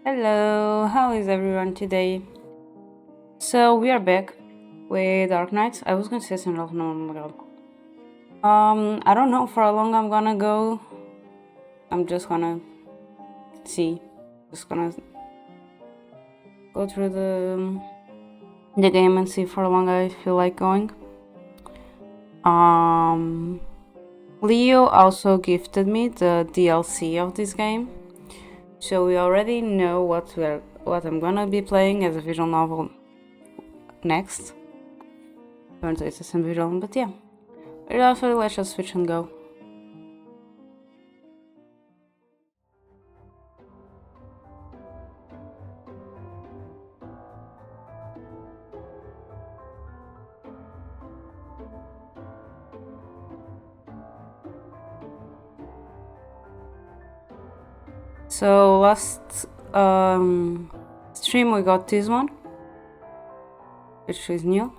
Hello, how is everyone today? So we are back with Dark Knights. I was gonna say something else, no, oh my god. I don't know for how long I'm gonna go. I'm just gonna see. Just gonna go through the game and see for how long I feel like going. Leo also gifted me the DLC of this game, so we already know what I'm gonna be playing as a visual novel next. Apparently it's the same visual, but yeah. Also, let's just switch and go. So last stream we got this one, which is new.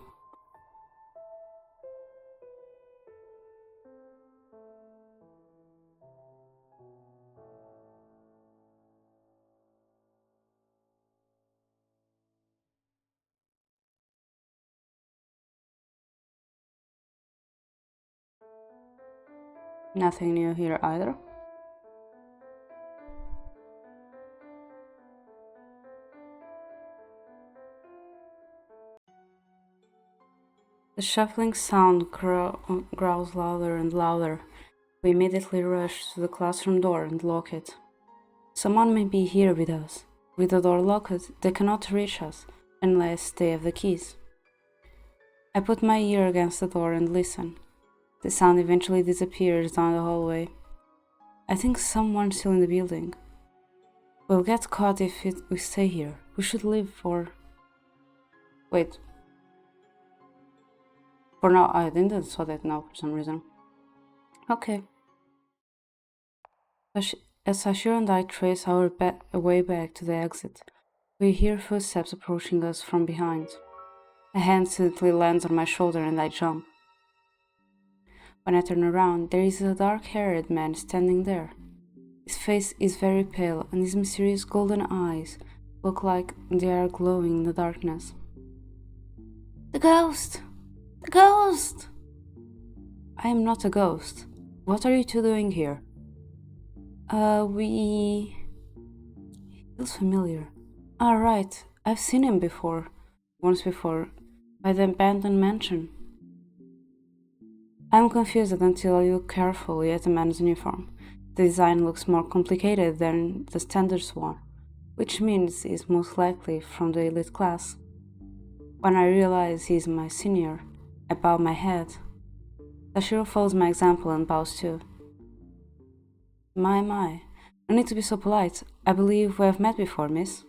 Nothing new here either. The shuffling sound growls louder and louder. We immediately rush to the classroom door and lock it. Someone may be here with us. With the door locked, they cannot reach us unless they have the keys. I put my ear against the door and listen. The sound eventually disappears down the hallway. I think someone's still in the building. We'll get caught if we stay here. We should leave for... Wait. For now, I didn't saw that now for some reason. Okay. As Sachiro and I trace our way back to the exit, we hear footsteps approaching us from behind. A hand suddenly lands on my shoulder and I jump. When I turn around, there is a dark-haired man standing there. His face is very pale and his mysterious golden eyes look like they are glowing in the darkness. The ghost! The ghost! I am not a ghost. What are you two doing here? He feels familiar. Ah, right. I've seen him before. Once before. By the abandoned mansion. I'm confused until I look carefully at the man's uniform. The design looks more complicated than the standard one, which means he's most likely from the elite class. When I realize he's my senior, I bow my head. Sachiro follows my example and bows too. My. No need to be so polite. I believe we have met before, miss.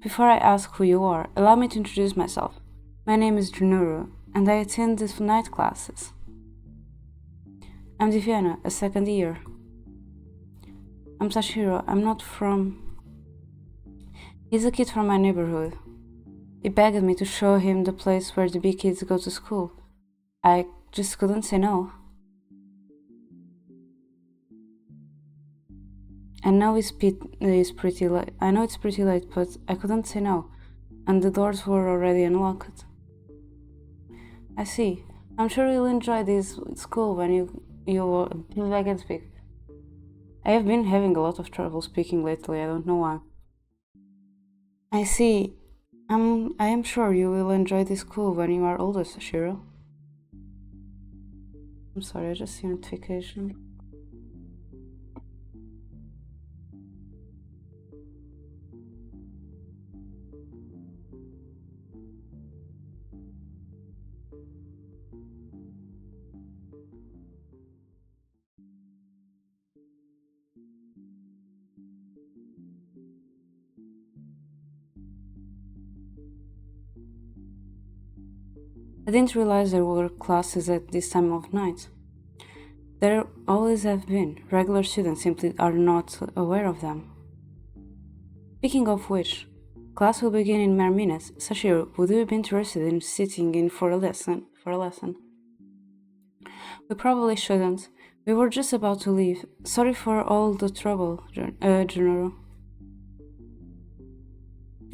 Before I ask who you are, allow me to introduce myself. My name is Junuru, and I attend the night classes. I'm Diviana, a second year. I'm Sachiro. I'm not from... He's a kid from my neighborhood. He begged me to show him the place where the big kids go to school. I just couldn't say no. I know it's pretty late, but I couldn't say no, and the doors were already unlocked. I see. I'm sure you'll enjoy this school when I can speak. I have been having a lot of trouble speaking lately. I don't know why. I see. I am sure you will enjoy this school when you are older, Sachiro. I'm sorry, I just see a notification. I didn't realize there were classes at this time of night. There always have been. Regular students simply are not aware of them. Speaking of which, class will begin in mere minutes. Sachiro, would you be interested in sitting in for a lesson? We probably shouldn't. We were just about to leave. Sorry for all the trouble, General.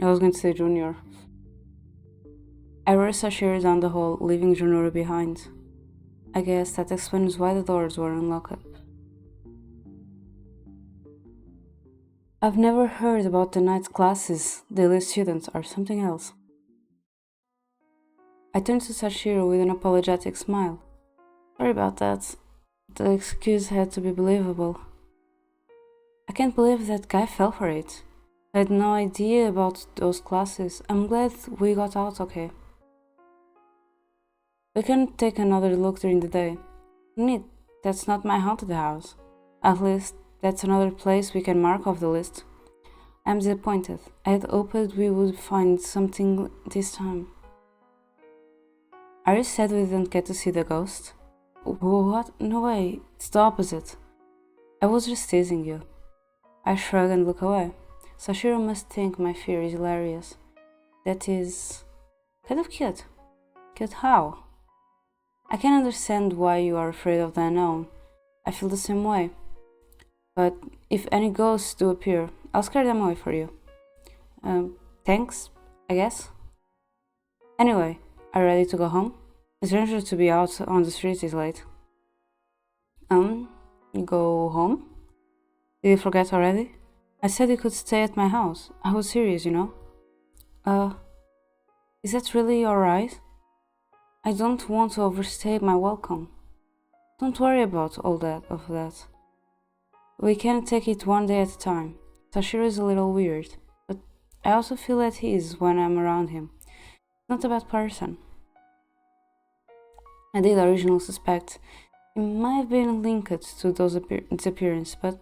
I was going to say Junior. I rushed Sachiro down the hall, leaving Junior behind. I guess that explains why the doors were unlocked. I've never heard about the night classes. The elite students are something else. I turned to Sachiro with an apologetic smile. Sorry about that. The excuse had to be believable. I can't believe that guy fell for it. I had no idea about those classes. I'm glad we got out okay. We can take another look during the day. Neat, that's not my haunted house. At least, that's another place we can mark off the list. I'm disappointed. I had hoped we would find something this time. Are you sad we didn't get to see the ghost? What? No way, it's the opposite. I was just teasing you. I shrug and look away. Sachiro must think my fear is hilarious. That is kind of cute. Cute how? I can understand why you are afraid of the unknown. I feel the same way. But if any ghosts do appear, I'll scare them away for you. Thanks, I guess. Anyway, are you ready to go home? It's dangerous to be out on the street this late. Go home? Did you forget already? I said you could stay at my house. I was serious, you know. Is that really alright? I don't want to overstay my welcome. Don't worry about all of that. We can take it one day at a time. Sachiro is a little weird, but I also feel at ease when I'm around him. He's not a bad person. I did originally suspect he might have been linked to those disappearances, but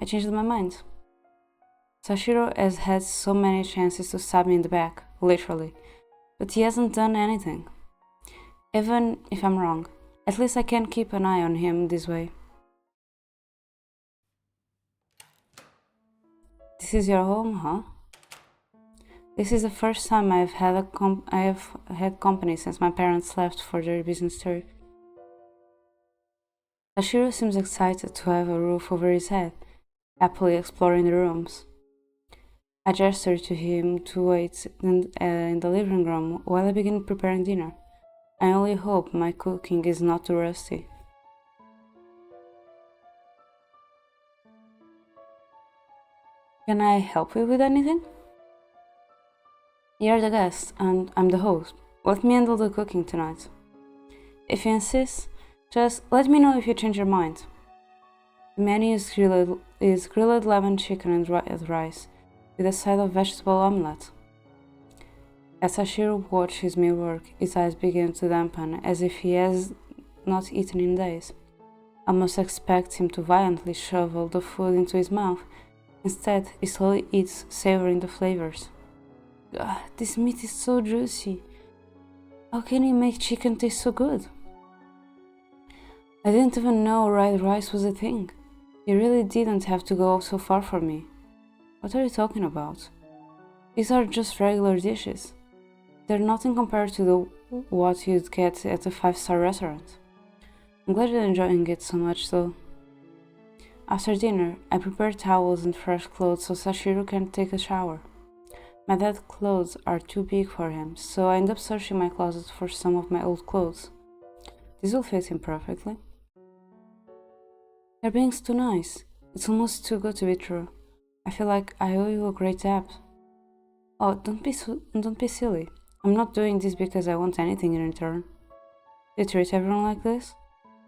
I changed my mind. Sachiro has had so many chances to stab me in the back, literally, but he hasn't done anything. Even if I'm wrong, at least I can keep an eye on him this way. This is your home, huh? This is the first time I have had company since my parents left for their business trip. Sachiro seems excited to have a roof over his head, happily exploring the rooms. I gesture to him to wait in the living room while I begin preparing dinner. I only hope my cooking is not too rusty. Can I help you with anything? You're the guest, and I'm the host. Let me handle the cooking tonight. If you insist, just let me know if you change your mind. The menu is grilled lemon chicken and rice, with a side of vegetable omelette. As Sachiro watches me work, his eyes begin to dampen as if he has not eaten in days. I must expect him to violently shovel the food into his mouth. Instead, he slowly eats, savoring the flavors. This meat is so juicy. How can he make chicken taste so good? I didn't even know red rice was a thing. He really didn't have to go so far for me. What are you talking about? These are just regular dishes. They're nothing compared to what you'd get at a 5-star restaurant. I'm glad you're enjoying it so much, though. After dinner, I prepare towels and fresh clothes so Sachiro can take a shower. My dad's clothes are too big for him, so I end up searching my closet for some of my old clothes. This will fit him perfectly. You're being too nice. It's almost too good to be true. I feel like I owe you a great debt. Oh, don't be silly. I'm not doing this because I want anything in return. Do you treat everyone like this?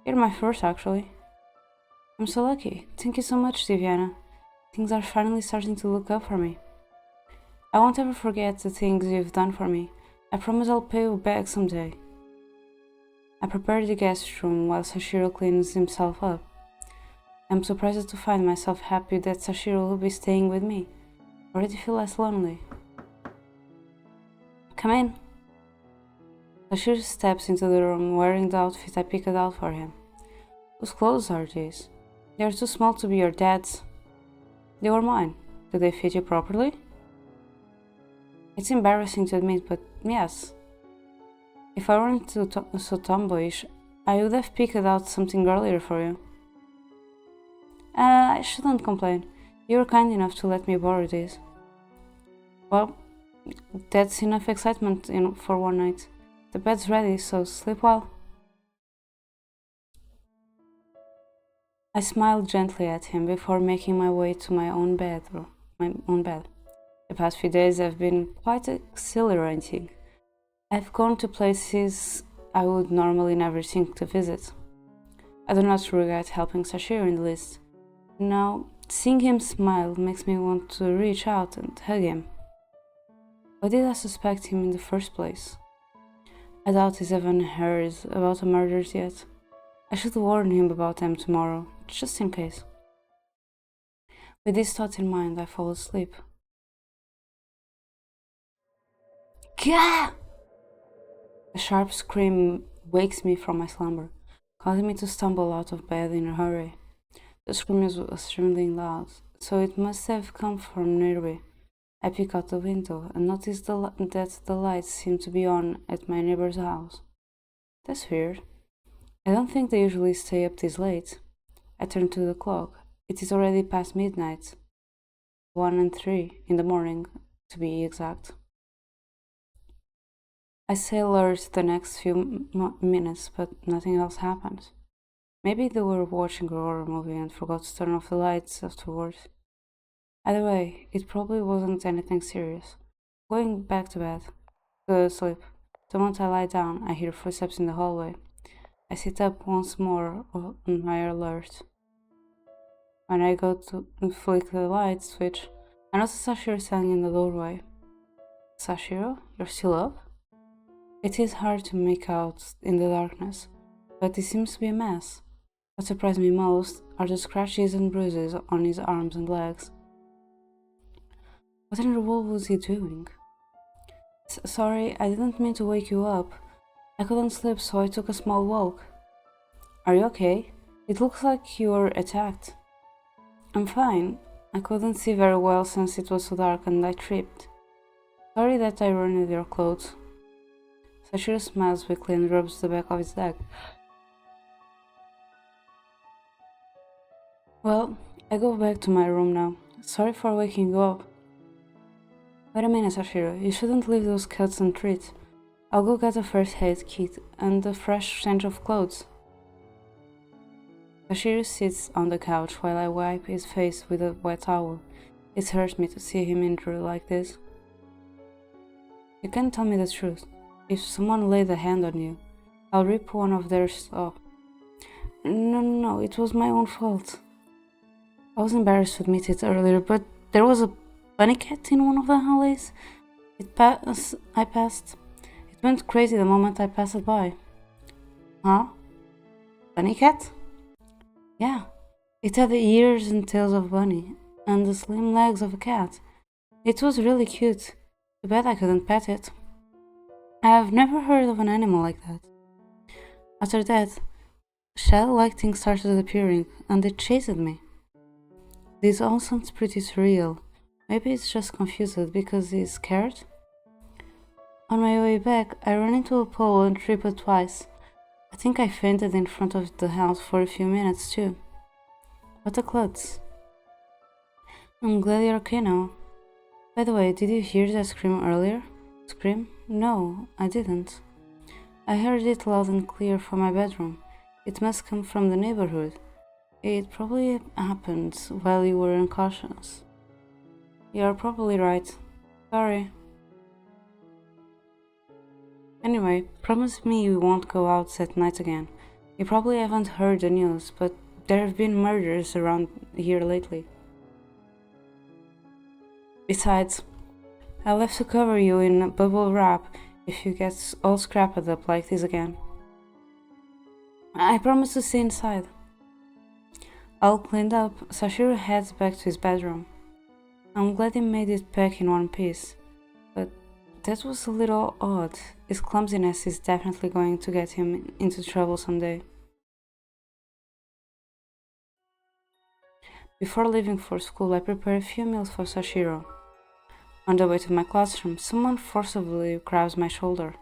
You're my first, actually. I'm so lucky. Thank you so much, Diviana. Things are finally starting to look up for me. I won't ever forget the things you've done for me. I promise I'll pay you back someday. I prepare the guest room while Sachiro cleans himself up. I'm surprised to find myself happy that Sachiro will be staying with me. I already feel less lonely. Come in. Sachiro steps into the room wearing the outfit I picked out for him. Whose clothes are these? They are too small to be your dad's. They were mine. Do they fit you properly? It's embarrassing to admit, but yes. If I weren't so tomboyish, I would have picked out something girlier for you. I shouldn't complain. You were kind enough to let me borrow these. Well, That's enough excitement for one night. The bed's ready, so sleep well. I smiled gently at him before making my way to my own bed. The past few days have been quite exhilarating. I've gone to places I would normally never think to visit. I do not regret helping Sachiro in the least. Now, seeing him smile makes me want to reach out and hug him. Why did I suspect him in the first place? I doubt he's even heard about the murders yet. I should warn him about them tomorrow, just in case. With this thought in mind, I fall asleep. Gah! A sharp scream wakes me from my slumber, causing me to stumble out of bed in a hurry. The scream was extremely loud, so it must have come from nearby. I peek out the window and notice that the lights seem to be on at my neighbor's house. That's weird. I don't think they usually stay up this late. I turn to the clock. It is already past midnight. 1 and 3 in the morning, to be exact. I say alert the next few minutes, but nothing else happens. Maybe they were watching a horror movie and forgot to turn off the lights afterwards. Either way, it probably wasn't anything serious. Going back to bed. To sleep. The moment I lie down, I hear footsteps in the hallway. I sit up once more on my alert. When I go to flick the light switch, I notice Sachiro standing in the doorway. Sachiro, you're still up? It is hard to make out in the darkness, but it seems to be a mess. What surprised me most are the scratches and bruises on his arms and legs. What in the world was he doing? Sorry, I didn't mean to wake you up. I couldn't sleep, so I took a small walk. Are you okay? It looks like you were attacked. I'm fine. I couldn't see very well since it was so dark and I tripped. Sorry that I ruined your clothes. Sachiro smiles weakly and rubs the back of his neck. Well, I go back to my room now. Sorry for waking you up. Wait a minute, Sachiro. You shouldn't leave those cuts untreated. I'll go get a first aid kit and a fresh change of clothes. Sachiro sits on the couch while I wipe his face with a wet towel. It hurts me to see him injured like this. You can tell me the truth. If someone laid a hand on you, I'll rip one of theirs off. No, it was my own fault. I was embarrassed to admit it earlier, but there was a bunny cat in one of the alleys. I passed. It went crazy the moment I passed it by. Huh? Bunny cat? Yeah. It had the ears and tails of a bunny, and the slim legs of a cat. It was really cute. Too bad I couldn't pet it. I have never heard of an animal like that. After that, shadow-like things started appearing, and they chased me. This all sounds pretty surreal. Maybe it's just confused because he's scared? On my way back, I ran into a pole and tripped twice. I think I fainted in front of the house for a few minutes too. What a klutz. I'm glad you're okay now. By the way, did you hear that scream earlier? Scream? No, I didn't. I heard it loud and clear from my bedroom. It must come from the neighborhood. It probably happened while you were unconscious. You're probably right. Sorry. Anyway, promise me you won't go out at night again. You probably haven't heard the news, but there have been murders around here lately. Besides, I'll have to cover you in bubble wrap if you get all scrapped up like this again. I promise to stay inside. All cleaned up, Sachiro heads back to his bedroom. I'm glad he made it back in one piece, but that was a little odd. His clumsiness is definitely going to get him into trouble someday. Before leaving for school, I prepare a few meals for Sachiro. On the way to my classroom, someone forcibly grabs my shoulder.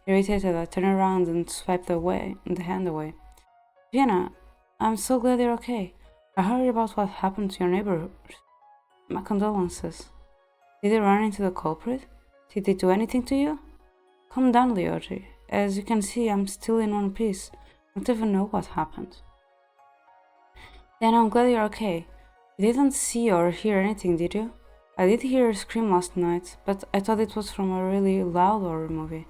Irritated, I turn around and swipe the hand away. Vienna, I'm so glad you're okay. I heard about what happened to your neighbor. My condolences. Did you run into the culprit? Did they do anything to you? Calm down, Lyoji. As you can see, I'm still in one piece. I don't even know what happened. Then I'm glad you're okay. You didn't see or hear anything, did you? I did hear a scream last night, but I thought it was from a really loud horror movie.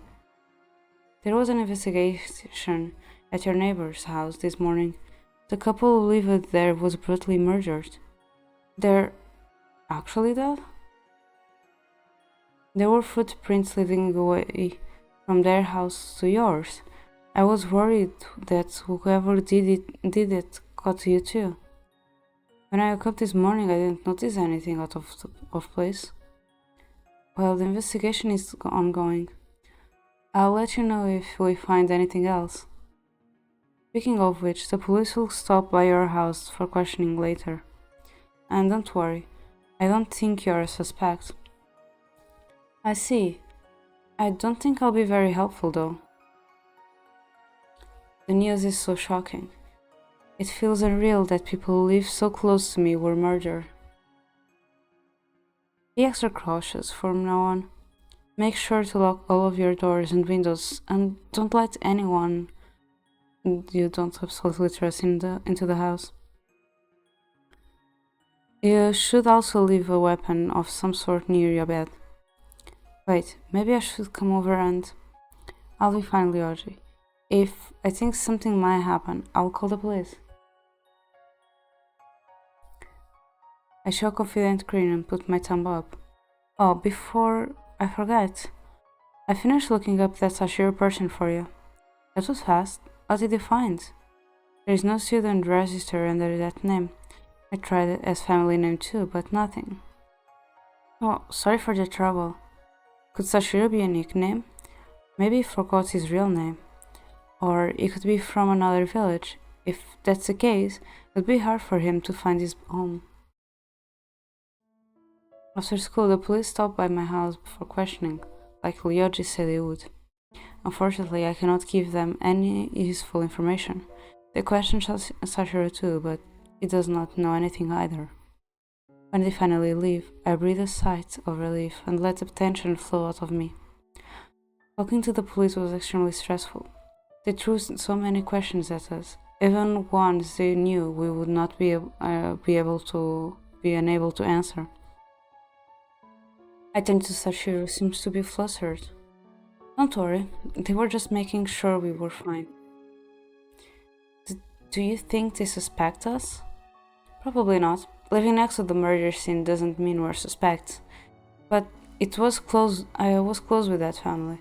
There was an investigation at your neighbor's house this morning. The couple who lived there was brutally murdered. They're actually dead? There were footprints leading away from their house to yours. I was worried that whoever did it got you too. When I woke up this morning, I didn't notice anything out of place. Well, the investigation is ongoing. I'll let you know if we find anything else. Speaking of which, the police will stop by your house for questioning later. And don't worry, I don't think you're a suspect. I see. I don't think I'll be very helpful though. The news is so shocking. It feels unreal that people who live so close to me were murdered. Be extra cautious from now on. Make sure to lock all of your doors and windows and don't let anyone you don't absolutely trust into the house. You should also leave a weapon of some sort near your bed. Wait, maybe I should come over and... I'll be fine, Lyoji. If I think something might happen, I'll call the police. I show a confident grin and put my thumb up. Oh, before I forget, I finished looking up that Sachiro person for you. That was fast. What did you find? There is no student register under that name. I tried it as family name too, but nothing. Oh, sorry for the trouble. Could Sachiro be a nickname? Maybe he forgot his real name. Or it could be from another village. If that's the case, it would be hard for him to find his home. After school, the police stopped by my house for questioning, like Lyoji said they would. Unfortunately, I cannot give them any useful information. They questioned Sachiro too, but he does not know anything either. When they finally leave, I breathe a sigh of relief and let the tension flow out of me. Talking to the police was extremely stressful. They threw so many questions at us, even ones they knew we would not be unable to answer. I turned to Sachiro, seems to be flustered. Don't worry, they were just making sure we were fine. Do you think they suspect us? Probably not. Living next to the murder scene doesn't mean we're suspects. But I was close with that family.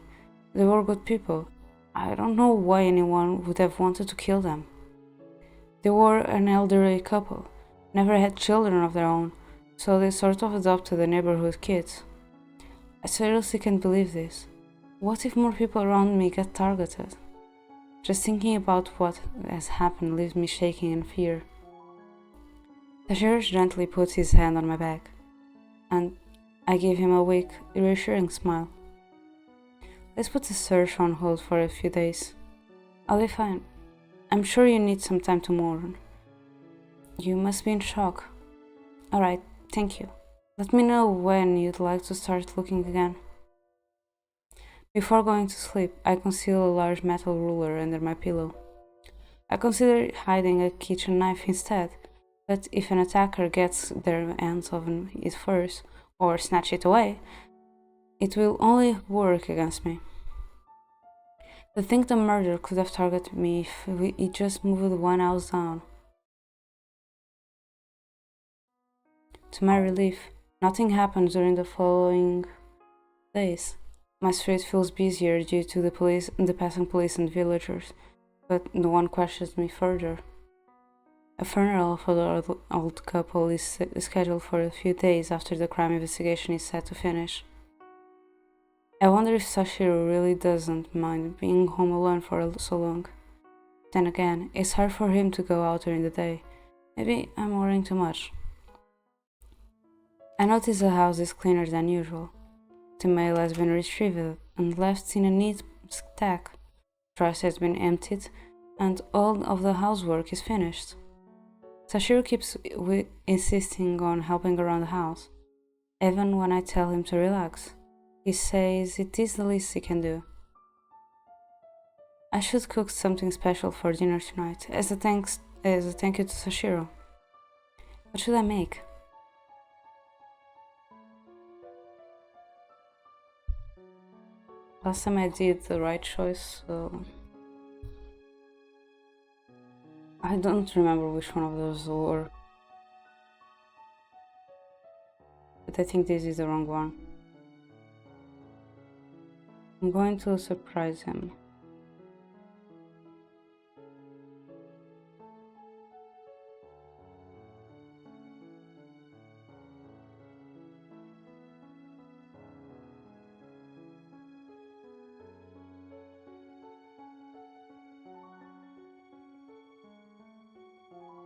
They were good people. I don't know why anyone would have wanted to kill them. They were an elderly couple, never had children of their own, so they sort of adopted the neighborhood kids. I seriously can't believe this. What if more people around me get targeted? Just thinking about what has happened leaves me shaking in fear. Sachiro gently puts his hand on my back, and I give him a weak, reassuring smile. Let's put the search on hold for a few days. I'll be fine. I'm sure you need some time to mourn. You must be in shock. Alright, thank you. Let me know when you'd like to start looking again. Before going to sleep, I conceal a large metal ruler under my pillow. I consider hiding a kitchen knife instead, but if an attacker gets their hands on it first, or snatch it away, it will only work against me. To think the murderer could have targeted me if he just moved one house down. To my relief, nothing happens during the following days. My street feels busier due to the passing police and villagers, but no one questions me further. A funeral for the old couple is scheduled for a few days after the crime investigation is set to finish. I wonder if Sachiro really doesn't mind being home alone for so long. Then again, it's hard for him to go out during the day. Maybe I'm worrying too much. I notice the house is cleaner than usual. The mail has been retrieved and left in a neat stack. Trash has been emptied, and all of the housework is finished. Sachiro keeps insisting on helping around the house, even when I tell him to relax. He says it is the least he can do. I should cook something special for dinner tonight, as a thank you to Sachiro. What should I make? Last time I did the right choice, so I don't remember which one of those were. But I think this is the wrong one. I'm going to surprise him.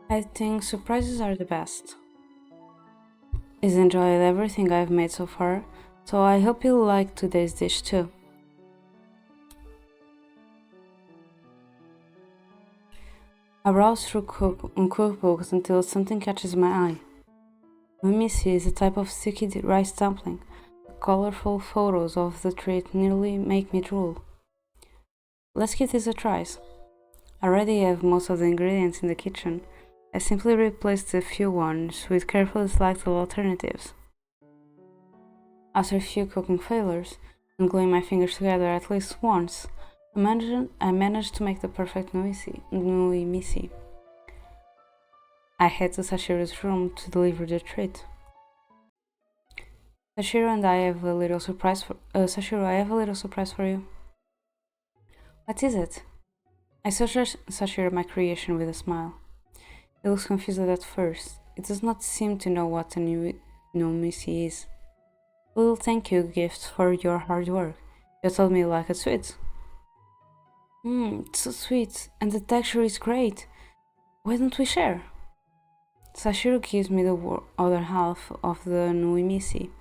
I think surprises are the best. He's enjoyed everything I've made so far, so I hope you'll like today's dish too. I browse through cookbooks until something catches my eye. Mimisi is a type of sticky rice dumpling. The colorful photos of the treat nearly make me drool. Let's give this a try. I already have most of the ingredients in the kitchen. I simply replaced a few ones with carefully selected alternatives. After a few cooking failures, and gluing my fingers together at least once, I managed to make the perfect nui misi. I head to Sachiro's room to deliver the treat. Sachiro and I have a little surprise for Sachiro, I have a little surprise for you. What is it? I search Sachiro my creation with a smile. He looks confused at first. It does not seem to know what a new misi is. A little thank you gift for your hard work. You told me you like it sweet. It's so sweet, and the texture is great. Why don't we share? Sachiro gives me the other half of the nui misi.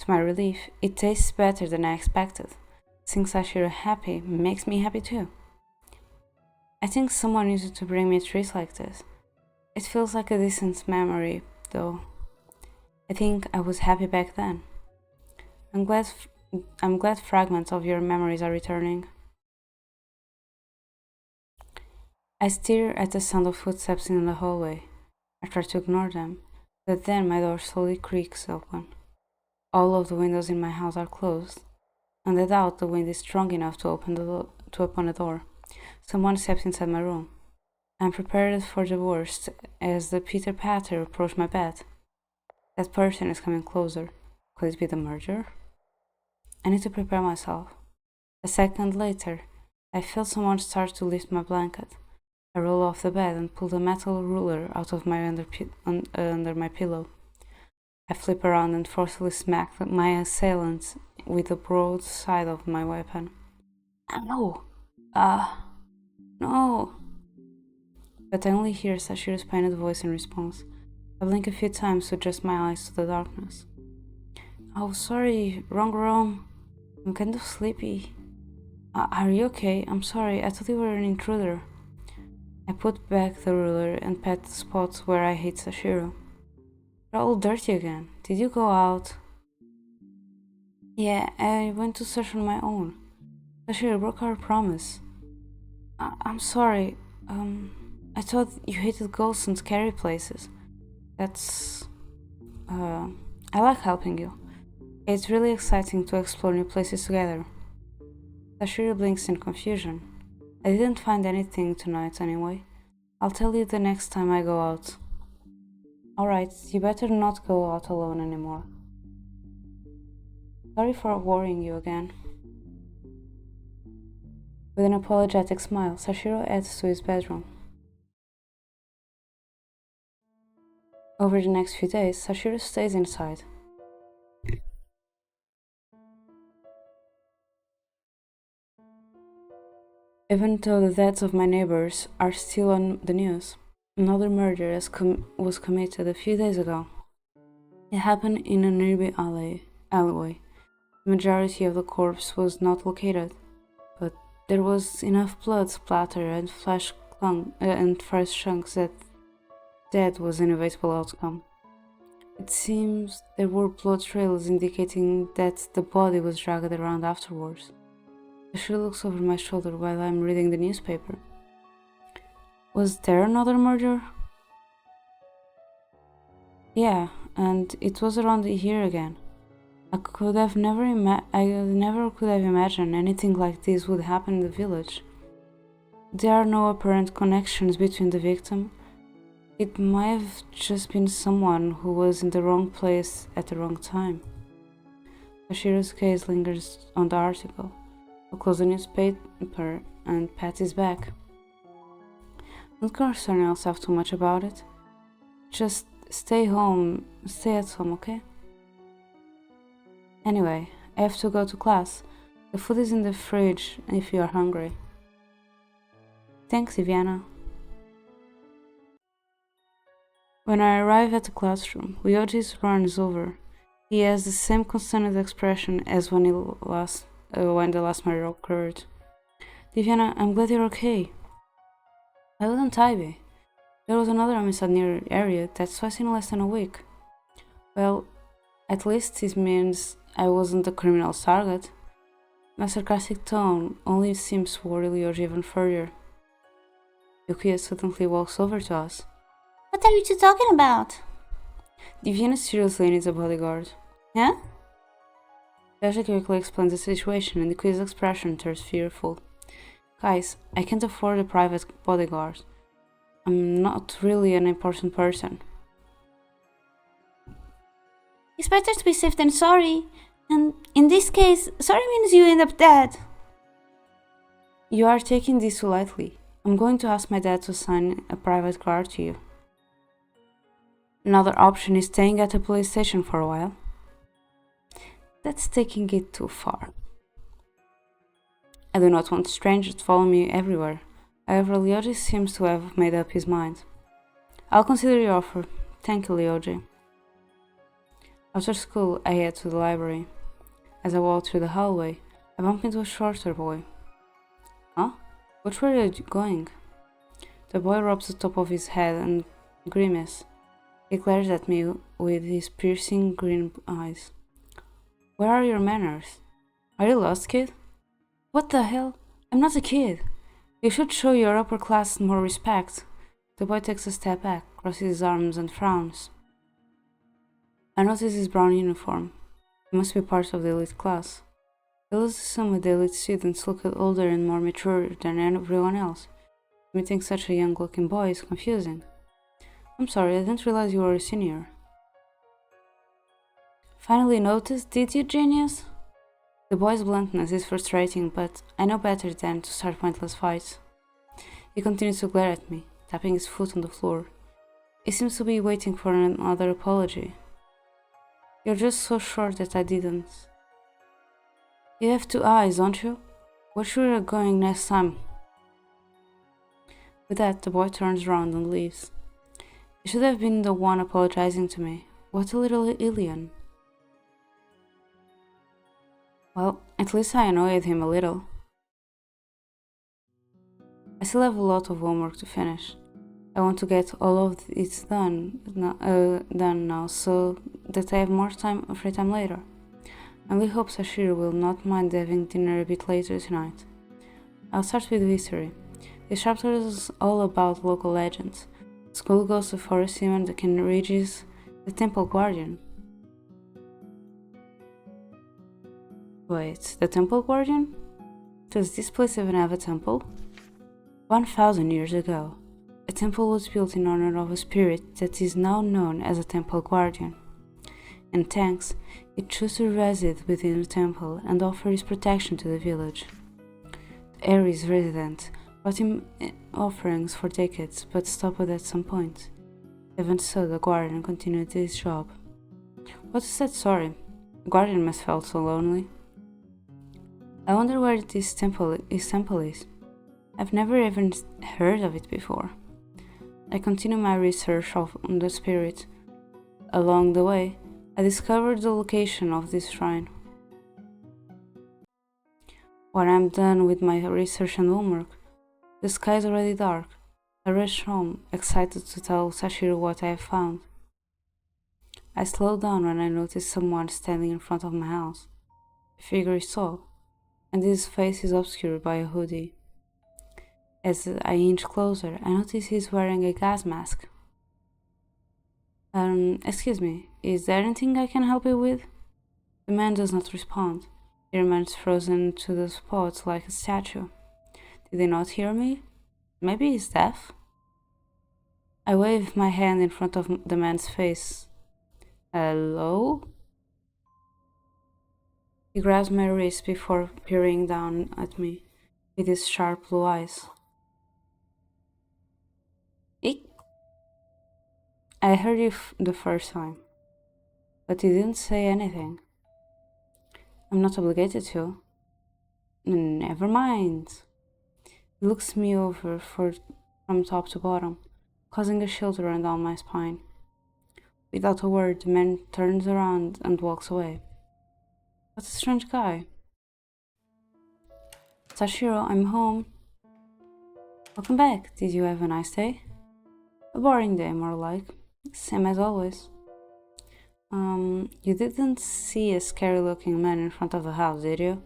To my relief, it tastes better than I expected. Seeing Sachiro happy makes me happy too. I think someone used to bring me treats like this. It feels like a distant memory, though. I think I was happy back then. I'm glad fragments of your memories are returning. I stare at the sound of footsteps in the hallway. I try to ignore them, but then my door slowly creaks open. All of the windows in my house are closed, and I doubt the wind is strong enough to open a door. Someone steps inside my room. I'm prepared for the worst as the pitter-patter approach my bed. That person is coming closer. Could it be the murderer? I need to prepare myself. A second later, I feel someone start to lift my blanket. I roll off the bed and pull the metal ruler out of my under my pillow. I flip around and forcefully smack my assailant with the broad side of my weapon. No! No! But I only hear Sachiro's pained voice in response. I blink a few times to adjust my eyes to the darkness. Oh, sorry, wrong room. I'm kind of sleepy. Are you okay? I'm sorry, I thought you were an intruder. I put back the ruler and pat the spots where I hit Sachiro. They're all dirty again. Did you go out? Yeah, I went to search on my own. Sachiro broke our promise. I'm sorry. I thought you hated ghosts and scary places. I like helping you. It's really exciting to explore new places together. Sachiro blinks in confusion. I didn't find anything tonight anyway. I'll tell you the next time I go out. Alright, you better not go out alone anymore. Sorry for worrying you again. With an apologetic smile, Sachiro heads to his bedroom. Over the next few days, Sachiro stays inside. Even though the deaths of my neighbors are still on the news, another murder was committed a few days ago. It happened in a nearby alleyway. The majority of the corpse was not located, but there was enough blood splatter and fresh chunks that death was an inevitable outcome. It seems there were blood trails indicating that the body was dragged around afterwards. She looks over my shoulder while I'm reading the newspaper. Was there another murder? Yeah, and it was around here again. I never could have imagined anything like this would happen in the village. There are no apparent connections between the victim. It might have just been someone who was in the wrong place at the wrong time. Sachiro's gaze lingers on the article. I'll close the newspaper and pat his back. Don't concern yourself too much about it. Just stay at home, okay? Anyway, I have to go to class. The food is in the fridge if you are hungry. Thanks, Iviana. When I arrive at the classroom, Ryoji's run is over. He has the same concerned expression as when the last murder occurred. Iviana, I'm glad you're okay. Why wouldn't I be? There was another homicide near the area that's twice in less than a week. Well, at least this means I wasn't the criminal's target. My sarcastic tone only seems to worry Ryoji even further. Yukiya suddenly walks over to us. What are you two talking about? Diviana seriously needs a bodyguard. Huh? Ryoji quickly explains the situation and Yukiya's expression turns fearful. Guys, I can't afford a private bodyguard. I'm not really an important person. It's better to be safe than sorry. And in this case, sorry means you end up dead. You are taking this too lightly. I'm going to ask my dad to assign a private guard to you. Another option is staying at a police station for a while. That's taking it too far. I do not want strangers to follow me everywhere. However, Ryoji seems to have made up his mind. I'll consider your offer. Thank you, Ryoji. After school, I head to the library. As I walk through the hallway, I bump into a shorter boy. Huh? Which way are you going? The boy rubs the top of his head and grimaces. He glares at me with his piercing green eyes. Where are your manners? Are you lost, kid? What the hell? I'm not a kid. You should show your upper class more respect. The boy takes a step back, crosses his arms and frowns. I notice his brown uniform. He must be part of the elite class. I always assume that the elite students look older and more mature than everyone else. Meeting such a young-looking boy is confusing. I'm sorry, I didn't realize you were a senior. Finally noticed, did you, genius? The boy's bluntness is frustrating, but I know better than to start pointless fights. He continues to glare at me, tapping his foot on the floor. He seems to be waiting for another apology. You're just so short that I didn't. You have 2 eyes, don't you? Where should we go next time? With that, the boy turns around and leaves. He should have been the one apologizing to me. What a little alien. Well, at least I annoyed him a little. I still have a lot of homework to finish. I want to get all of it done now so that I have more free time later. I only hope Sachiro will not mind having dinner a bit later tonight. I'll start with history. This chapter is all about local legends. School goes to Forest Demon, the King Regis, the Temple Guardian. Wait, the Temple Guardian? Does this place even have a temple? 1,000 years ago, a temple was built in honor of a spirit that is now known as a Temple Guardian. And thanks, it chose to reside within the temple and offer his protection to the village. The Ares resident brought him offerings for decades, but stopped at some point. Even so, the Guardian continued his job. What is that story? The Guardian must have felt so lonely. I wonder where this temple is. I've never even heard of it before. I continue my research on the spirit. Along the way, I discovered the location of this shrine. When I'm done with my research and homework, the sky is already dark. I rush home, excited to tell Sachiro what I have found. I slowed down when I noticed someone standing in front of my house. The figure is tall, and his face is obscured by a hoodie. As I inch closer, I notice he's wearing a gas mask. Excuse me, is there anything I can help you with? The man does not respond. He remains frozen to the spot like a statue. Did he not hear me? Maybe he's deaf? I wave my hand in front of the man's face. Hello? He grabs my wrist before peering down at me with his sharp blue eyes. Eek! I heard you the first time, but you didn't say anything. I'm not obligated to. Never mind. He looks me over from top to bottom, causing a shiver run down my spine. Without a word, the man turns around and walks away. What a strange guy. Sachiro, I'm home. Welcome back. Did you have a nice day? A boring day, more like. Same as always. You didn't see a scary-looking man in front of the house, did you?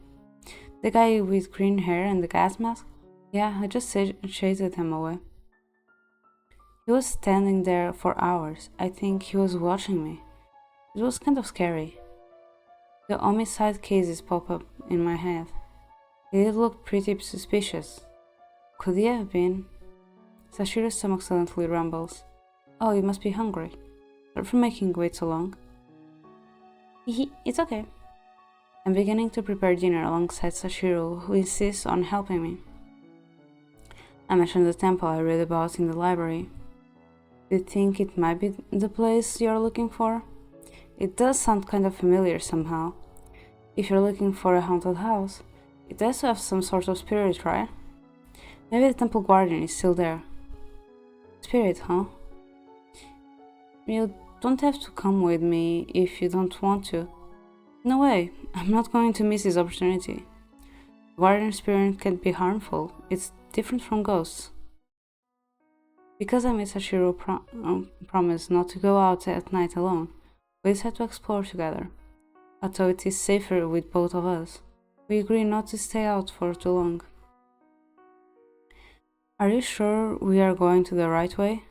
The guy with green hair and the gas mask? Yeah, I just chased him away. He was standing there for hours. I think he was watching me. It was kind of scary. The homicide cases pop up in my head. They did look pretty suspicious. Could he have been? Sachiro's stomach suddenly rumbles. Oh, you must be hungry. Sorry for making you wait so long. It's okay. I'm beginning to prepare dinner alongside Sachiro, who insists on helping me. I mentioned the temple I read about in the library. Do you think it might be the place you're looking for? It does sound kind of familiar somehow. If you're looking for a haunted house, it has to have some sort of spirit, right? Maybe the temple guardian is still there. Spirit, huh? You don't have to come with me if you don't want to. No way, I'm not going to miss this opportunity. Guardian spirit can be harmful. It's different from ghosts. Because I made Sachiro promise not to go out at night alone, we decided to explore together. Although it is safer with both of us, we agree not to stay out for too long. Are you sure we are going to the right way?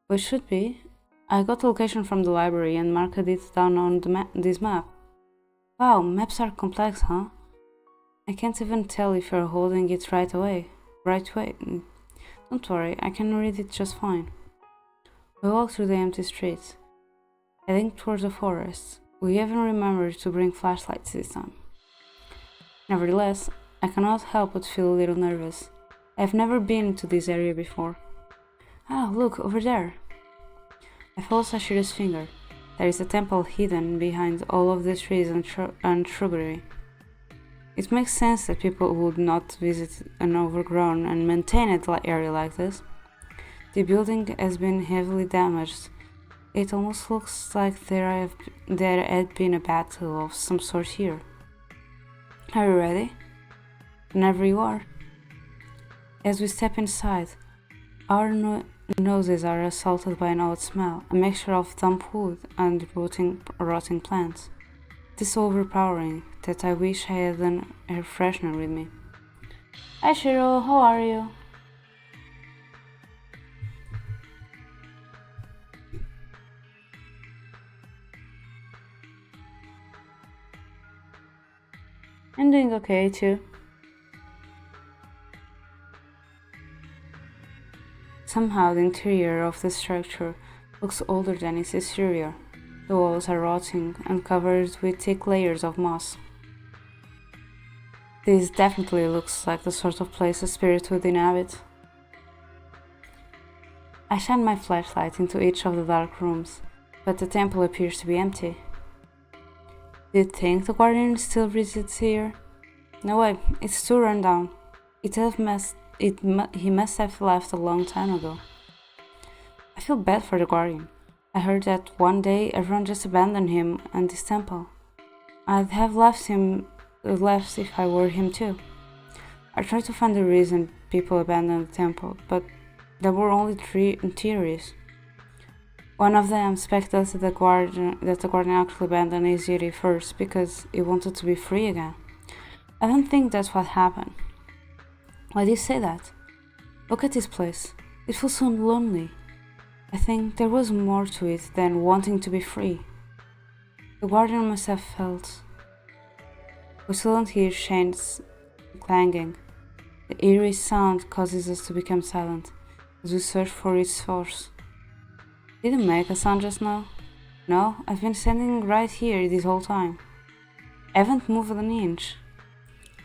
We should be. I got the location from the library and marked it down on this map. Wow, maps are complex, huh? I can't even tell if you're holding it right way. Don't worry, I can read it just fine. We walk through the empty streets, heading towards the forest. We even remembered to bring flashlights this time. Nevertheless, I cannot help but feel a little nervous. I've never been to this area before. Ah, look, over there. I follow Sachiro's finger. There is a temple hidden behind all of the trees and shrubbery. It makes sense that people would not visit an overgrown and maintained area like this. The building has been heavily damaged. It almost looks like there had been a battle of some sort here. Are you ready? Whenever you are. As we step inside, our noses are assaulted by an odd smell, a mixture of damp wood and rotting plants. It is so overpowering that I wish I had an air freshener with me. Hi Shiro, how are you? I'm doing okay too. Somehow the interior of the structure looks older than its exterior. The walls are rotting and covered with thick layers of moss. This definitely looks like the sort of place a spirit would inhabit. I shine my flashlight into each of the dark rooms, but the temple appears to be empty. Do you think the guardian still visits here? No way, it's too run down. He must have left a long time ago. I feel bad for the guardian. I heard that one day everyone just abandoned him and this temple. I'd have left if I were him too. I tried to find the reason people abandoned the temple, but there were only three theories. One of them speculated that the guardian actually abandoned his duty first because he wanted to be free again. I don't think that's what happened. Why do you say that? Look at this place. It feels so lonely. I think there was more to it than wanting to be free. The guardian must have felt. We still don't hear chains clanging. The eerie sound causes us to become silent as we search for its source. Did it make a sound just now? No, I've been standing right here this whole time. I haven't moved an inch.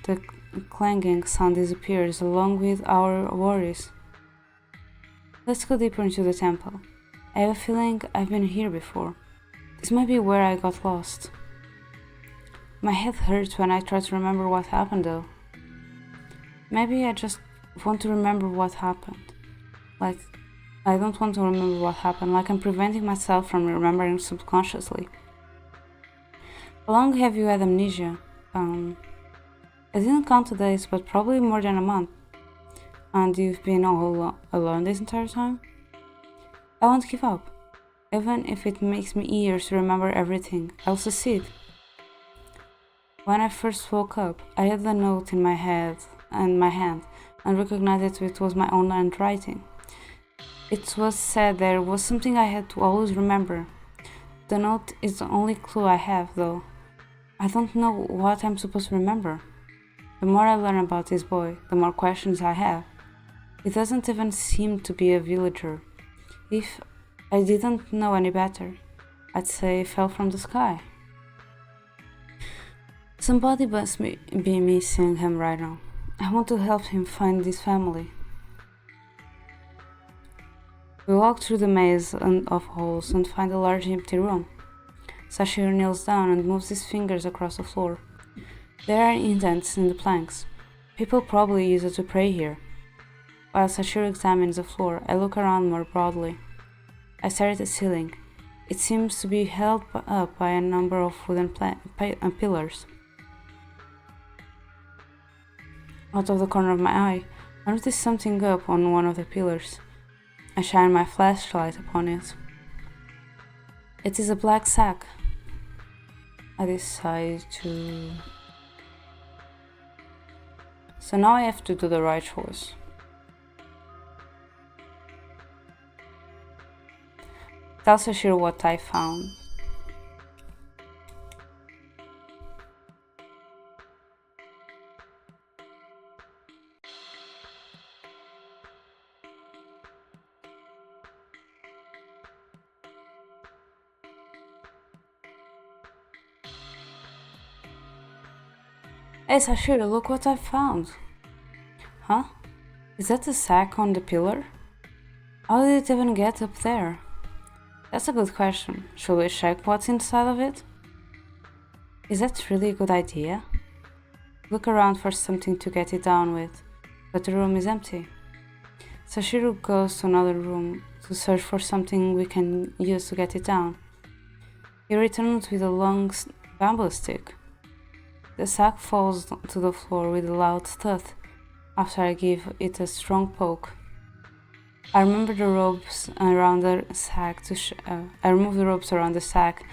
The clanging sound disappears along with our worries. Let's go deeper into the temple. I have a feeling I've been here before. This might be where I got lost. My head hurts when I try to remember what happened though. Maybe I just want to remember what happened. Like, I don't want to remember what happened, like I'm preventing myself from remembering subconsciously. How long have you had amnesia? I didn't count the days, but probably more than a month. And you've been all alone this entire time? I won't give up. Even if it makes me years to remember everything, I'll succeed. When I first woke up, I had the note in my hand and recognized that it was my own handwriting. It was said there was something I had to always remember. The note is the only clue I have, though. I don't know what I'm supposed to remember. The more I learn about this boy, the more questions I have. He doesn't even seem to be a villager. If I didn't know any better, I'd say he fell from the sky. Somebody must be missing him right now. I want to help him find his family. We walk through the maze of halls and find a large empty room. Sachiro kneels down and moves his fingers across the floor. There are indents in the planks. People probably use it to pray here. While Sachiro examines the floor, I look around more broadly. I stare at the ceiling. It seems to be held up by a number of wooden pillars. Out of the corner of my eye, I notice something up on one of the pillars. I shine my flashlight upon it. It is a black sack. I decide to... So now I have to do the right choice. Tell Sachiro what I found. Hey Sachiro, look what I found. Huh? Is that the sack on the pillar? How did it even get up there? That's a good question. Should we check what's inside of it? Is that really a good idea? Look around for something to get it down with, but the room is empty. Sachiro goes to another room to search for something we can use to get it down. He returns with a long bamboo stick. The sack falls to the floor with a loud thud after I give it a strong poke. I remove the ropes around the sack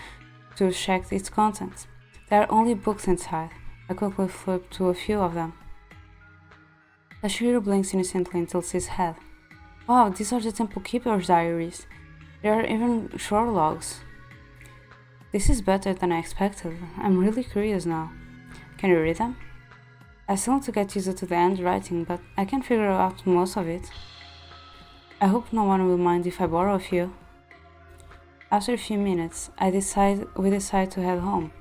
to check its contents. There are only books inside. I quickly flip to a few of them. Sachiro blinks innocently and tilts his head. Wow, these are the Temple Keeper's diaries. There are even shore logs. This is better than I expected. I'm really curious now. Can you read them? I still want to get used to the handwriting, but I can figure out most of it. I hope no one will mind if I borrow a few. After a few minutes, we decide to head home.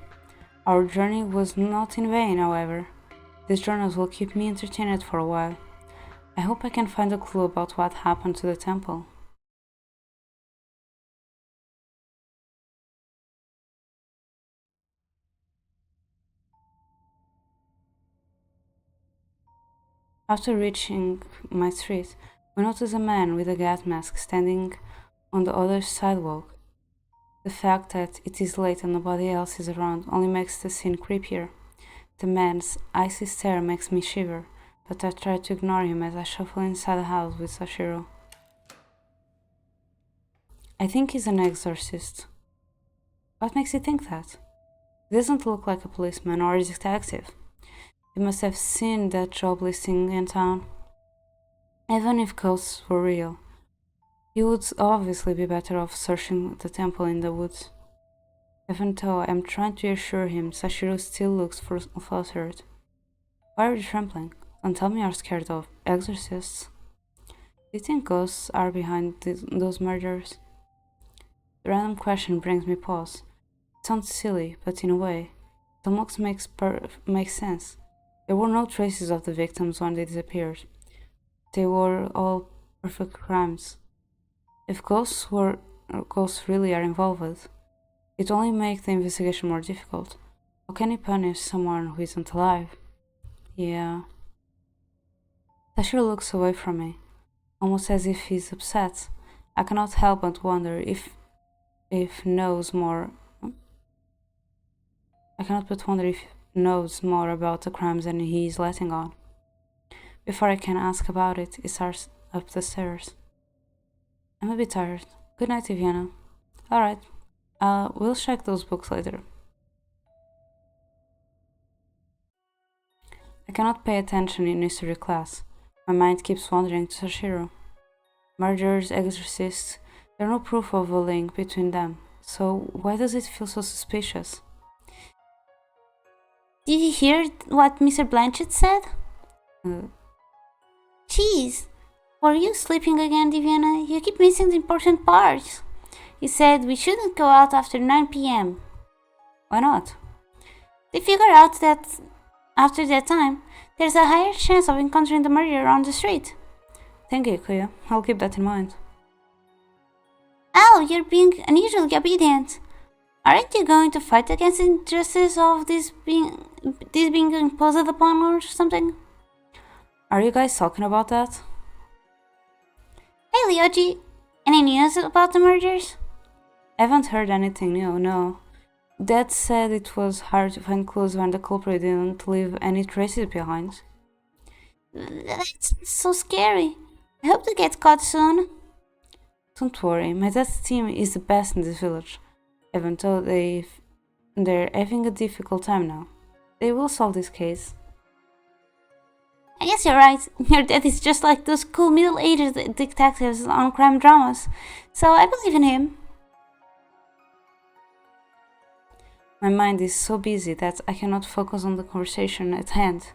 Our journey was not in vain, however. These journals will keep me entertained for a while. I hope I can find a clue about what happened to the temple. After reaching my street, we notice a man with a gas mask standing on the other sidewalk. The fact that it is late and nobody else is around only makes the scene creepier. The man's icy stare makes me shiver, but I try to ignore him as I shuffle inside the house with Sachiro. I think he's an exorcist. What makes you think that? He doesn't look like a policeman or a detective. He must have seen that job listing in town. Even if ghosts were real, he would obviously be better off searching the temple in the woods. Even though I'm trying to reassure him, Sachiro still looks flustered. Why are you trembling? Don't tell me you're scared of exorcists. Do you think ghosts are behind those murders? The random question brings me pause. It sounds silly, but in a way, it almost makes sense. There were no traces of the victims when they disappeared. They were all perfect crimes. If ghosts really are involved, it only makes the investigation more difficult. How can you punish someone who isn't alive? Yeah. Sachiro looks away from me, almost as if he's upset. I cannot help but wonder if knows more. I cannot but wonder if he knows more about the crimes than he is letting on. Before I can ask about it, he starts up the stairs. I'm a bit tired. Good night, Viviana. Alright. We'll check those books later. I cannot pay attention in history class. My mind keeps wandering to Sachiro. Murderers, exorcists, there's no proof of a link between them. So why does it feel so suspicious? Did you hear what Mr. Blanchett said? Jeez, were you sleeping again, Diviana? You keep missing the important parts. He said we shouldn't go out after 9 p.m. Why not? They figure out that after that time, there's a higher chance of encountering the murderer on the street. Thank you, Kuya. I'll keep that in mind. Al, you're being unusually obedient. Aren't you going to fight against the injustice of this being imposed upon or something? Are you guys talking about that? Hey, Ryoji, any news about the murders? I haven't heard anything new, no. Dad said it was hard to find clues when the culprit didn't leave any traces behind. That's so scary. I hope they get caught soon. Don't worry, my dad's team is the best in this village. Even though they're having a difficult time now. They will solve this case. I guess you're right. Your dad is just like those cool middle-aged detectives on crime dramas. So I believe in him. My mind is so busy that I cannot focus on the conversation at hand.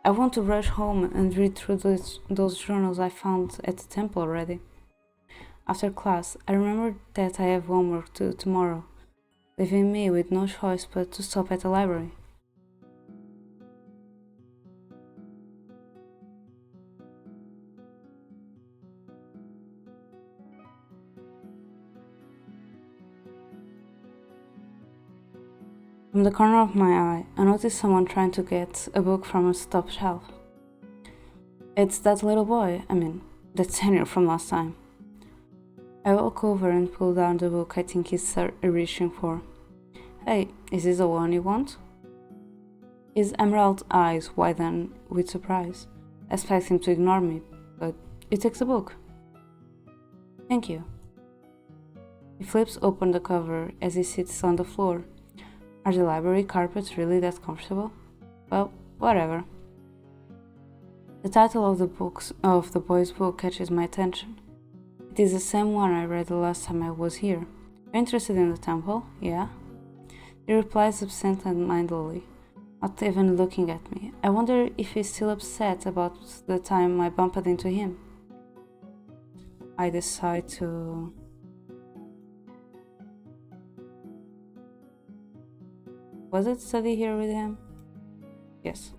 I want to rush home and read through those journals I found at the temple already. After class, I remember that I have homework due tomorrow, leaving me with no choice but to stop at the library. From the corner of my eye, I notice someone trying to get a book from a top shelf. It's that little boy, that senior from last time. I walk over and pull down the book I think he's reaching for. Hey, is this the one you want? His emerald eyes widen with surprise. I expect him to ignore me, but he takes the book. Thank you. He flips open the cover as he sits on the floor. Are the library carpets really that comfortable? Well, whatever. The title of the boy's book catches my attention. It is the same one I read the last time I was here. You're interested in the temple? Yeah? He replies absent-mindedly, not even looking at me. I wonder if he's still upset about the time I bumped into him. I decide to... Was it study here with him? Yes.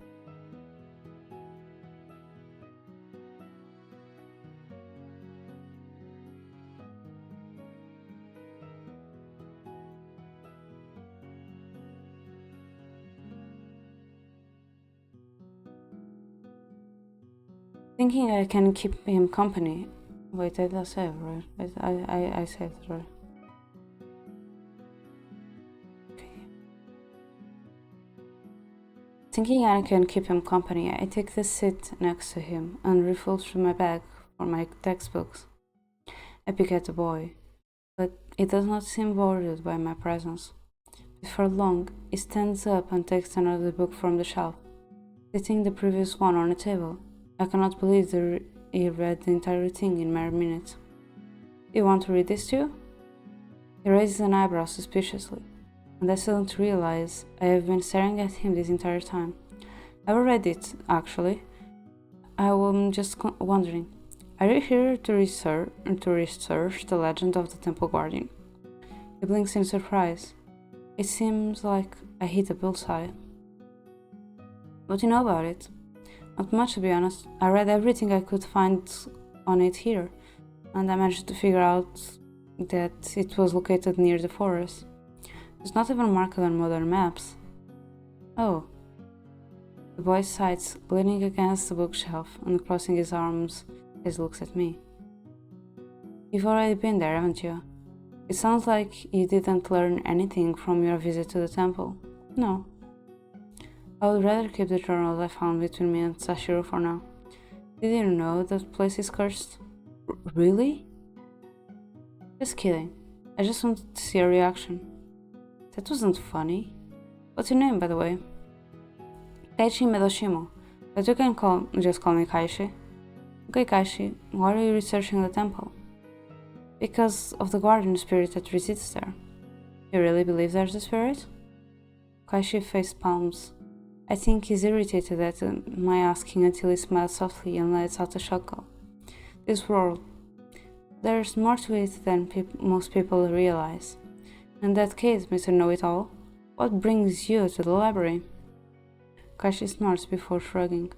Thinking I can keep him company. Wait, I did save, right? I saved, right? Thinking I can keep him company, I take the seat next to him and riffle through my bag for my textbooks. I pick at the boy. but it does not seem bothered by my presence. Before long, it stands up and takes another book from the shelf, setting the previous one on the table. I cannot believe that he read the entire thing in mere minutes. You want to read this too? He raises an eyebrow suspiciously, and I suddenly realize I have been staring at him this entire time. I've read it, actually. I am just wondering, are you here to research the legend of the Temple Guardian? He blinks in surprise. It seems like I hit a bullseye. What do you know about it? Not much, to be honest. I read everything I could find on it here, and I managed to figure out that it was located near the forest. It's not even marked on modern maps. Oh. The boy sighs, leaning against the bookshelf and crossing his arms as he looks at me. You've already been there, haven't you? It sounds like you didn't learn anything from your visit to the temple. No. I would rather keep the journals I found between me and Sachiro for now. Did you know that place is cursed? Really? Just kidding. I just wanted to see a reaction. That wasn't funny. What's your name, by the way? Kaishi Medoshimo, but you can just call me Kaishi. Okay, Kaishi, why are you researching the temple? Because of the guardian spirit that resides there. You really believe there's a spirit? Kaishi face palms. I think he's irritated at my asking until he smiles softly and lets out a chuckle. This world, there's more to it than most people realize. In that case, Mr. Know-It-All, what brings you to the library? Kaishi snorts before shrugging.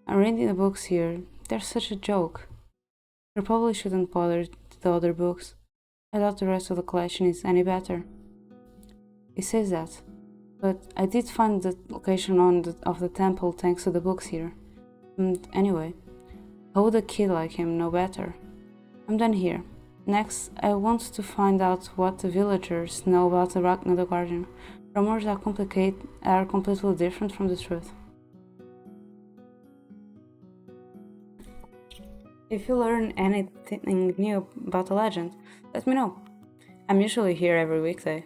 I'm reading the books here. They're such a joke. You probably shouldn't bother the other books. I doubt the rest of the collection is any better. He says that, but I did find the location of the temple thanks to the books here. And anyway, how would a kid like him know better? I'm done here. Next, I want to find out what the villagers know about the Guardian. Rumors are completely different from the truth. If you learn anything new about the legend, let me know. I'm usually here every weekday.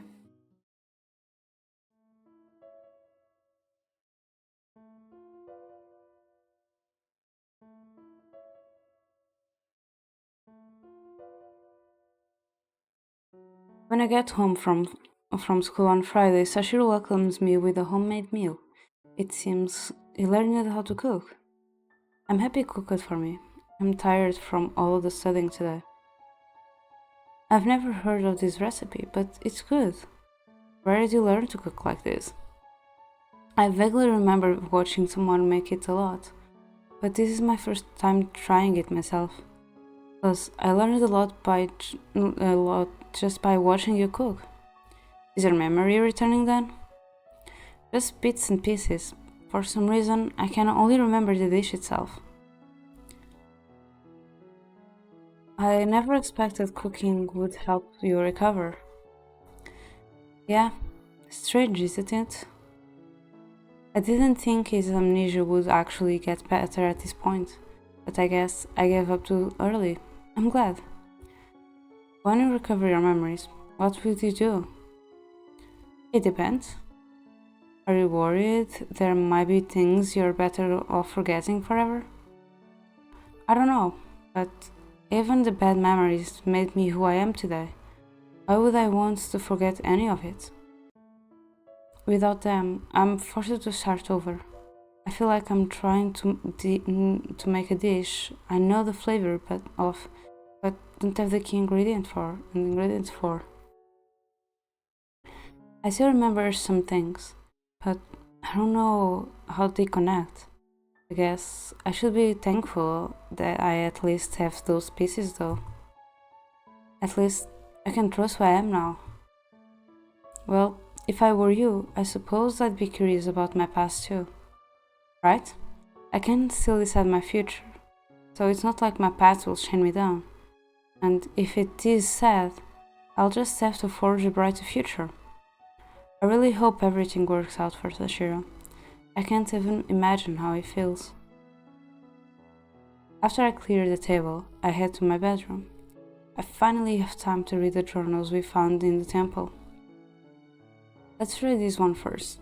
When I get home from school on Friday, Sachiro welcomes me with a homemade meal. It seems he learned how to cook. I'm happy he cooked for me. I'm tired from all the studying today. I've never heard of this recipe, but it's good. Where did you learn to cook like this? I vaguely remember watching someone make it a lot, but this is my first time trying it myself. Plus, I learned a lot just by watching you cook. Is your memory returning then? Just bits and pieces. For some reason, I can only remember the dish itself. I never expected cooking would help you recover. Yeah, strange, isn't it? I didn't think his amnesia would actually get better at this point, but I guess I gave up too early. I'm glad. When you recover your memories, what will you do? It depends. Are you worried there might be things you're better off forgetting forever? I don't know, but even the bad memories made me who I am today. Why would I want to forget any of it? Without them, I'm forced to start over. I feel like I'm trying to make a dish I know the flavor but don't have the key ingredients for. I still remember some things, but I don't know how they connect. I guess I should be thankful that I at least have those pieces though. At least I can trust who I am now. Well, if I were you, I suppose I'd be curious about my past too. Right? I can still decide my future, so it's not like my past will chain me down. And if it is sad, I'll just have to forge a brighter future. I really hope everything works out for Sachiro. I can't even imagine how he feels. After I cleared the table, I head to my bedroom. I finally have time to read the journals we found in the temple. Let's read this one first.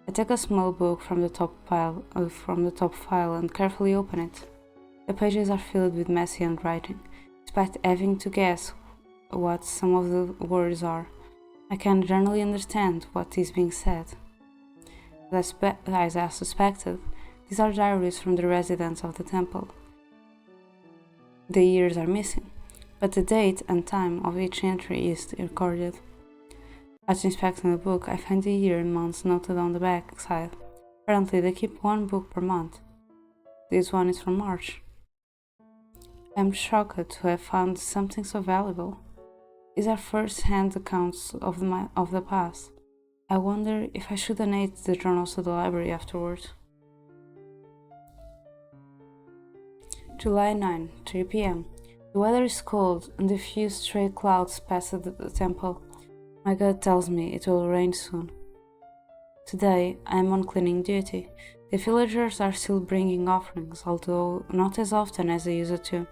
I take a small book from the top file and carefully open it. The pages are filled with messy handwriting. Despite having to guess what some of the words are, I can generally understand what is being said. As I suspected, these are diaries from the residents of the temple. The years are missing, but the date and time of each entry is recorded. After inspecting the book, I find the year and months noted on the back side. Apparently, they keep one book per month. This one is from March. I am shocked to have found something so valuable. These are first-hand accounts of the past. I wonder if I should donate the journals to the library afterwards. July 9, 3 p.m. The weather is cold and a few stray clouds pass the temple. My gut tells me it will rain soon. Today I am on cleaning duty. The villagers are still bringing offerings, although not as often as they used to.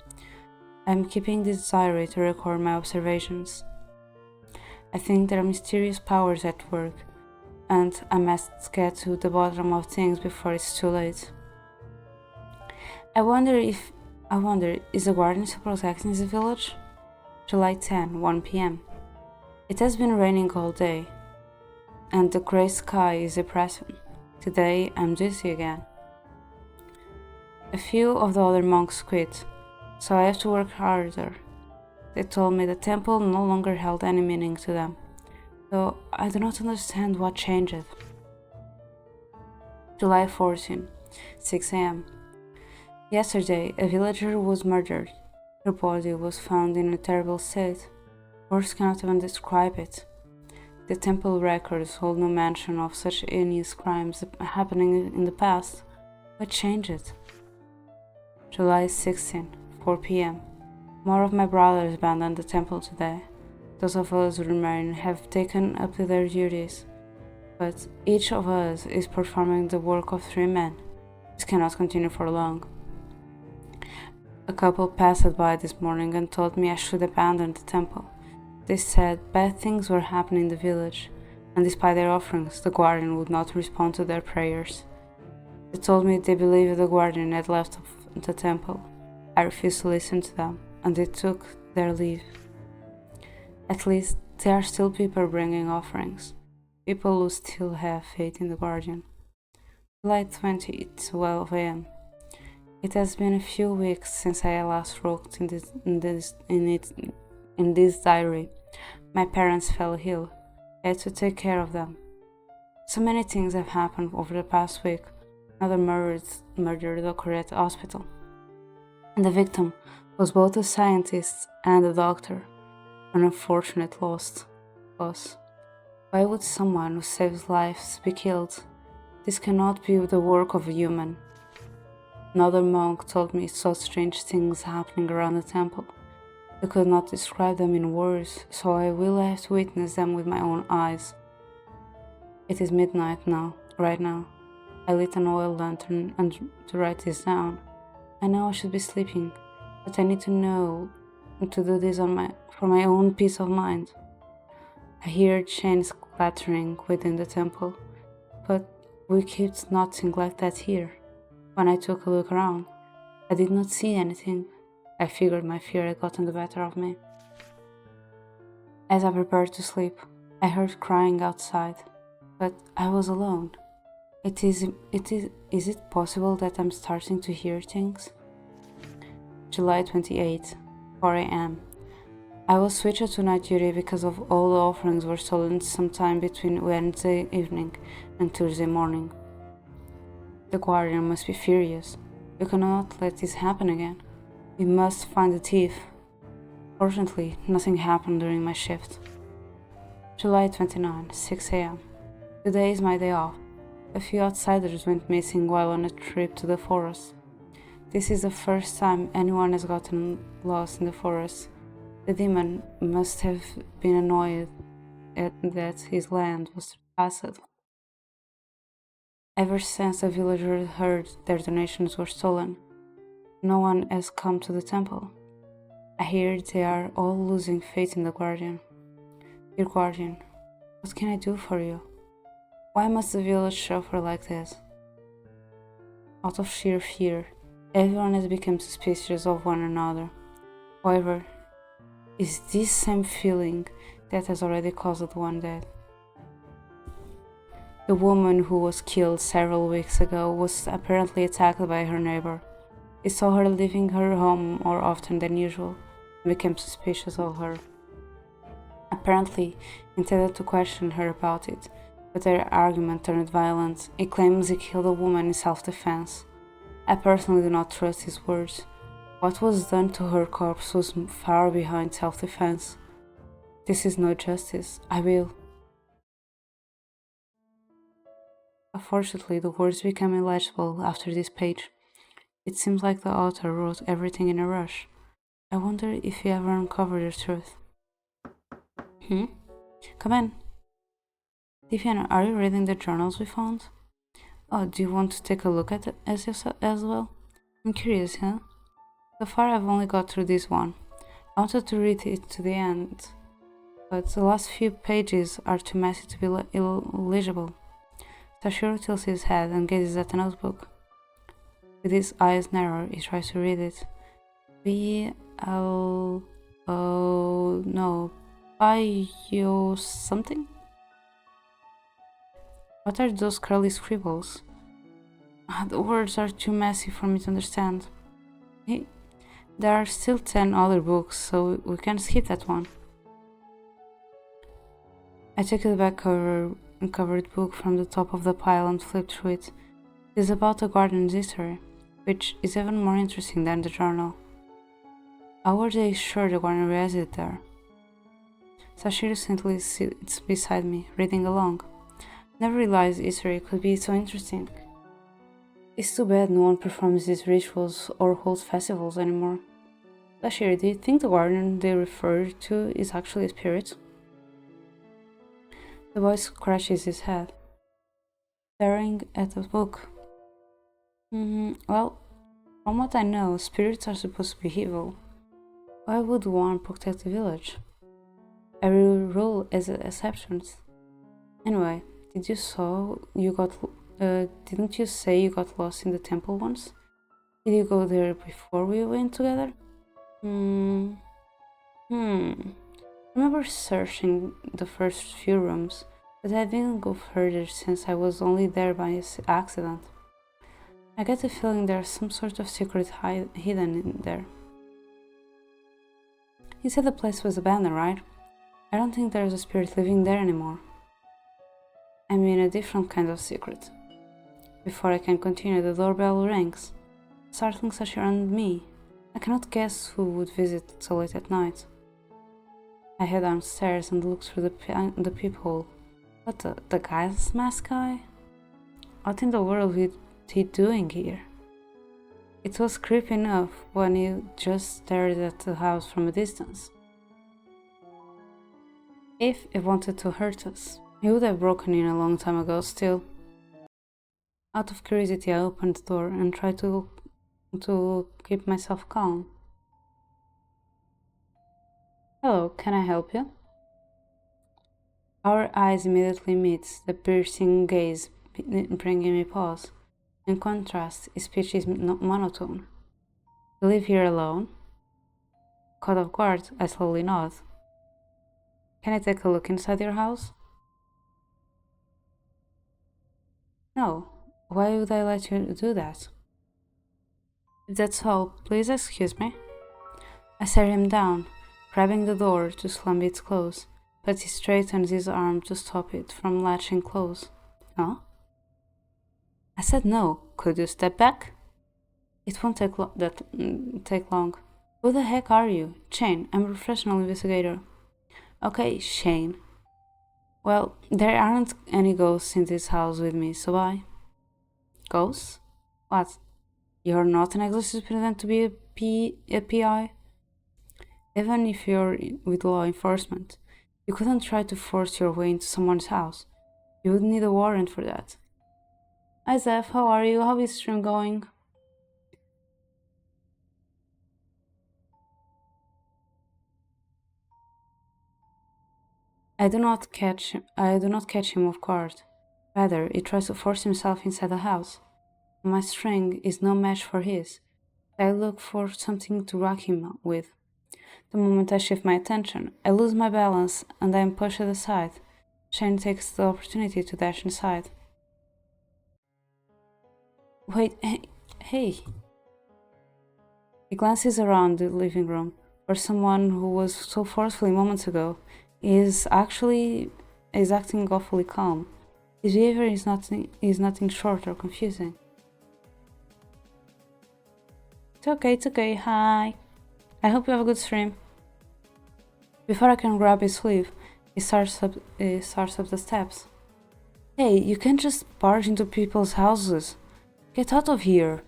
I am keeping this diary to record my observations. I think there are mysterious powers at work, and I must get to the bottom of things before it's too late. I wonder, is the guardian still protecting the village? July 10, 1 p.m. It has been raining all day, and the grey sky is depressing. Today I'm dizzy again. A few of the other monks quit, so I have to work harder. They told me the temple no longer held any meaning to them, though I do not understand what changed. July 14, 6 a.m. Yesterday, a villager was murdered. Her body was found in a terrible state. Words cannot even describe it. The temple records hold no mention of such heinous crimes happening in the past. What changed? July 16, 4 p.m. More of my brothers abandoned the temple today. Those of us who remain have taken up their duties, but each of us is performing the work of 3 men. This cannot continue for long. A couple passed by this morning and told me I should abandon the temple. They said bad things were happening in the village, and despite their offerings, the guardian would not respond to their prayers. They told me they believed the guardian had left the temple. I refused to listen to them, and they took their leave. At least there are still people bringing offerings, people who still have faith in the guardian. July 20, 12 a.m. It has been a few weeks since I last wrote in this diary. My parents fell ill. I had to take care of them. So many things have happened over the past week. Another murder occurred at the hospital. And the victim was both a scientist and a doctor. An unfortunate loss. Why would someone who saves lives be killed? This cannot be the work of a human. Another monk told me he saw strange things happening around the temple. I could not describe them in words, so I will have to witness them with my own eyes. It is midnight now, right now. I lit an oil lantern and to write this down. I know I should be sleeping, but I need to know to do this for my own peace of mind. I hear chains clattering within the temple, but we kept nothing like that here. When I took a look around, I did not see anything. I figured my fear had gotten the better of me. As I prepared to sleep, I heard crying outside, but I was alone. Is it possible that I'm starting to hear things? July 28, 4 a.m. I was switched to night duty because of all the offerings were stolen sometime between Wednesday evening and Thursday morning. The guardian must be furious. We cannot let this happen again. We must find the thief. Fortunately, nothing happened during my shift. July 29, 6 a.m. Today is my day off. A few outsiders went missing while on a trip to the forest. This is the first time anyone has gotten lost in the forest. The demon must have been annoyed that his land was trespassed. Ever since the villagers heard their donations were stolen, no one has come to the temple. I hear they are all losing faith in the Guardian. Dear Guardian, what can I do for you? Why must the village suffer like this? Out of sheer fear, everyone has become suspicious of one another. However, it's this same feeling that has already caused one death. The woman who was killed several weeks ago was apparently attacked by her neighbor. He saw her leaving her home more often than usual and became suspicious of her. Apparently, intended to question her about it, but their argument turned violent. He claims he killed a woman in self-defense. I personally do not trust his words. What was done to her corpse was far behind self-defense. This is no justice. I will. Unfortunately, the words become illegible after this page. It seems like the author wrote everything in a rush. I wonder if he ever uncovered the truth. Come in. Vivian, are you reading the journals we found? Oh, do you want to take a look at it as well? I'm curious, huh? So far I've only got through this one. I wanted to read it to the end, but the last few pages are too messy to be illegible. Sachiro tilts his head and gazes at the notebook. With his eyes narrow, he tries to read it. Bio something? What are those curly scribbles? The words are too messy for me to understand. Hey, there are still 10 other books, so we can skip that one. I took the back covered book from the top of the pile and flipped through it. It is about the garden's history, which is even more interesting than the journal. How were they sure the garden resided there? Sachiro simply sits beside me, reading along. Never realized history could be so interesting. It's too bad no one performs these rituals or holds festivals anymore. Sachiro, do you think the garden they refer to is actually a spirit? The boy scratches his head, staring at the book. Well, from what I know, spirits are supposed to be evil. Why would one protect the village? Every rule has exceptions. Anyway, didn't you say you got lost in the temple once? Did you go there before we went together? I remember searching the first few rooms, but I didn't go further since I was only there by accident. I get the feeling there's some sort of secret hidden in there. You said the place was abandoned, right? I don't think there's a spirit living there anymore. I mean a different kind of secret. Before I can continue, the doorbell rings, startling Sachiro and me. I cannot guess who would visit so late at night. I head downstairs and look through the peephole. What, the gas mask guy? What in the world is he doing here? It was creepy enough when he just stared at the house from a distance. If he wanted to hurt us, he would have broken in a long time ago still. Out of curiosity, I opened the door and tried to keep myself calm. Hello, can I help you? Our eyes immediately meet, the piercing gaze bringing me pause. In contrast, his speech is monotone. You live here alone? Caught off guard, I slowly nod. Can I take a look inside your house? No. Why would I let you do that? If that's all, please excuse me. I stare him down, grabbing the door to slam it close, but he straightens his arm to stop it from latching close. Huh? I said no. Could you step back? It won't take long. Who the heck are you? Shane, I'm a professional investigator. Okay, Shane. Well, there aren't any ghosts in this house with me, so bye. Ghosts? What? You're not an exorcist pretend to be a PI? Even if you're with law enforcement, you couldn't try to force your way into someone's house. You would need a warrant for that. Hi Zeph, how are you? How is stream going? I do not catch him off guard. Rather, he tries to force himself inside the house. My strength is no match for his. I look for something to rock him with. The moment I shift my attention, I lose my balance and I am pushed aside. Shane takes the opportunity to dash inside. Wait, hey. He glances around the living room, where someone who was so forcefully moments ago is acting awfully calm. His behavior is nothing short or confusing. It's okay, hi. I hope you have a good stream. Before I can grab his sleeve, he starts up the steps. Hey, you can't just barge into people's houses. Get out of here.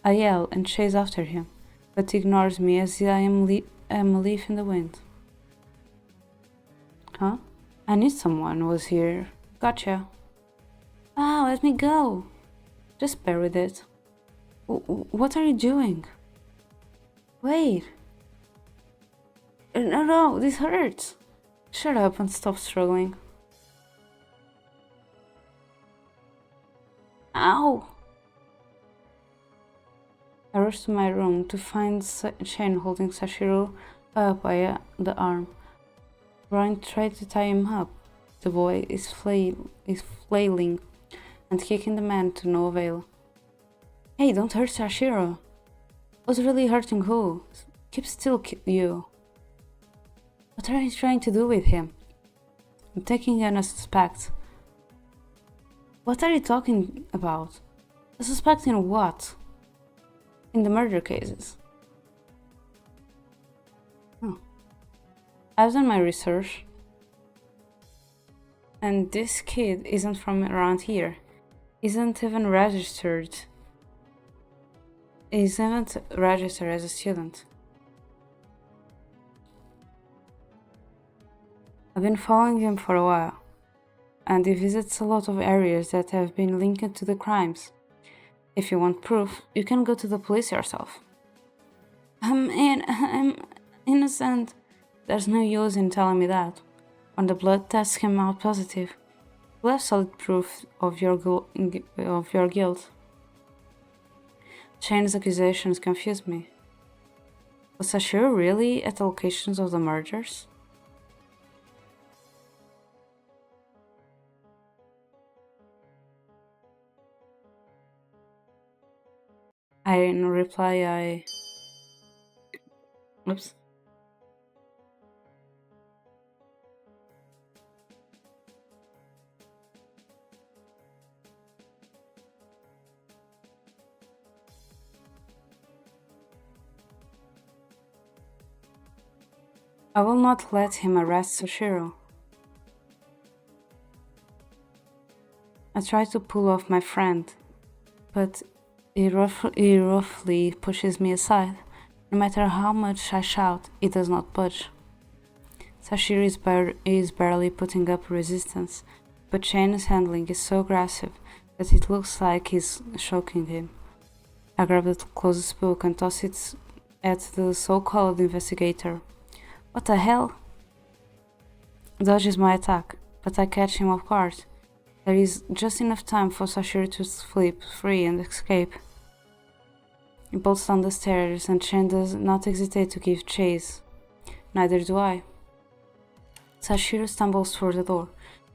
I yell and chase after him, but he ignores me as I am a leaf in the wind. Huh? I knew someone was here. Gotcha. Ah, let me go. Just bear with it. What are you doing? Wait. No, this hurts. Shut up and stop struggling. Ow! I rush to my room to find Shane holding Sachiro up by the arm. Brian tried to tie him up. The boy is flailing and kicking the man to no avail. Hey, don't hurt Sachiro. What's really hurting who? Keep still, you. What are you trying to do with him? I'm taking on a suspect. What are you talking about? A suspect in what? In the murder cases. Oh. I've done my research. And this kid isn't from around here. Isn't even registered as a student. I've been following him for a while, and he visits a lot of areas that have been linked to the crimes. If you want proof, you can go to the police yourself. I'm innocent. There's no use in telling me that. When the blood tests came out positive, we have solid proof of your guilt. Shane's accusations confuse me. Was Sachiro really at the locations of the murders? In reply, Oops. I will not let him arrest Sachiro. I try to pull off my friend, but he roughly pushes me aside. No matter how much I shout, he does not budge. Sachiro is barely putting up resistance, but Shane's handling is so aggressive that it looks like he's choking him. I grab the closest book and toss it at the so-called investigator. What the hell? Dodges my attack, but I catch him off guard. There is just enough time for Sachiro to flip free and escape. He bolts down the stairs and Shane does not hesitate to give chase. Neither do I. Sachiro stumbles toward the door.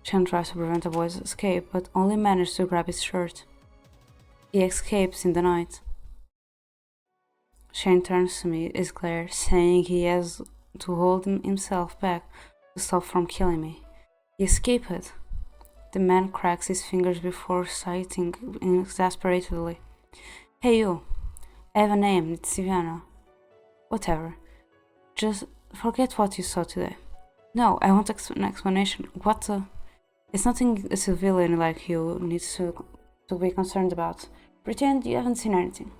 Shane tries to prevent the boy's escape, but only manages to grab his shirt. He escapes in the night. Shane turns to me, his glare, saying he has to hold himself back to stop from killing me. He escaped. The man cracks his fingers before citing exasperatedly. Hey you, I have a name, it's Sivana. Whatever. Just forget what you saw today. No, I want an explanation. What the... It's nothing a civilian like you needs to be concerned about. Pretend you haven't seen anything.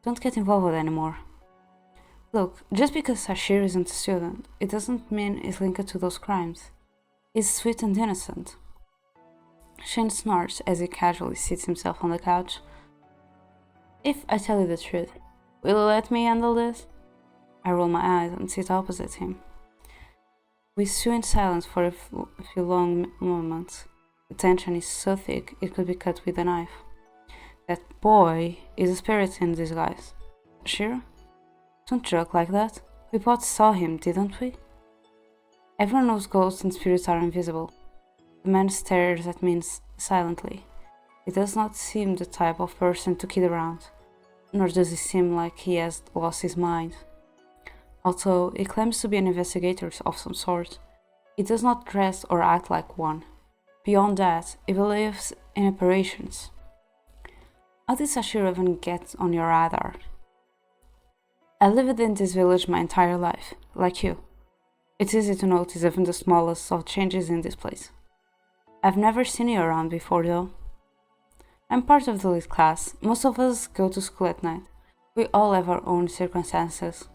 Don't get involved anymore. Look, just because Sachiro isn't a student, it doesn't mean he's linked to those crimes. He's sweet and innocent. Shane snorts as he casually seats himself on the couch. If I tell you the truth, will you let me handle this? I roll my eyes and sit opposite him. We stew in silence for a few long moments. The tension is so thick it could be cut with a knife. That boy is a spirit in disguise. Sure? Don't joke like that. We both saw him, didn't we? Everyone knows ghosts and spirits are invisible. The man stares at me silently. He does not seem the type of person to kid around, nor does he seem like he has lost his mind. Although he claims to be an investigator of some sort, he does not dress or act like one. Beyond that, he believes in apparitions. How did Sachiro even get on your radar? I lived in this village my entire life, like you. It's easy to notice even the smallest of changes in this place. I've never seen you around before though. I'm part of the elite class. Most of us go to school at night. We all have our own circumstances.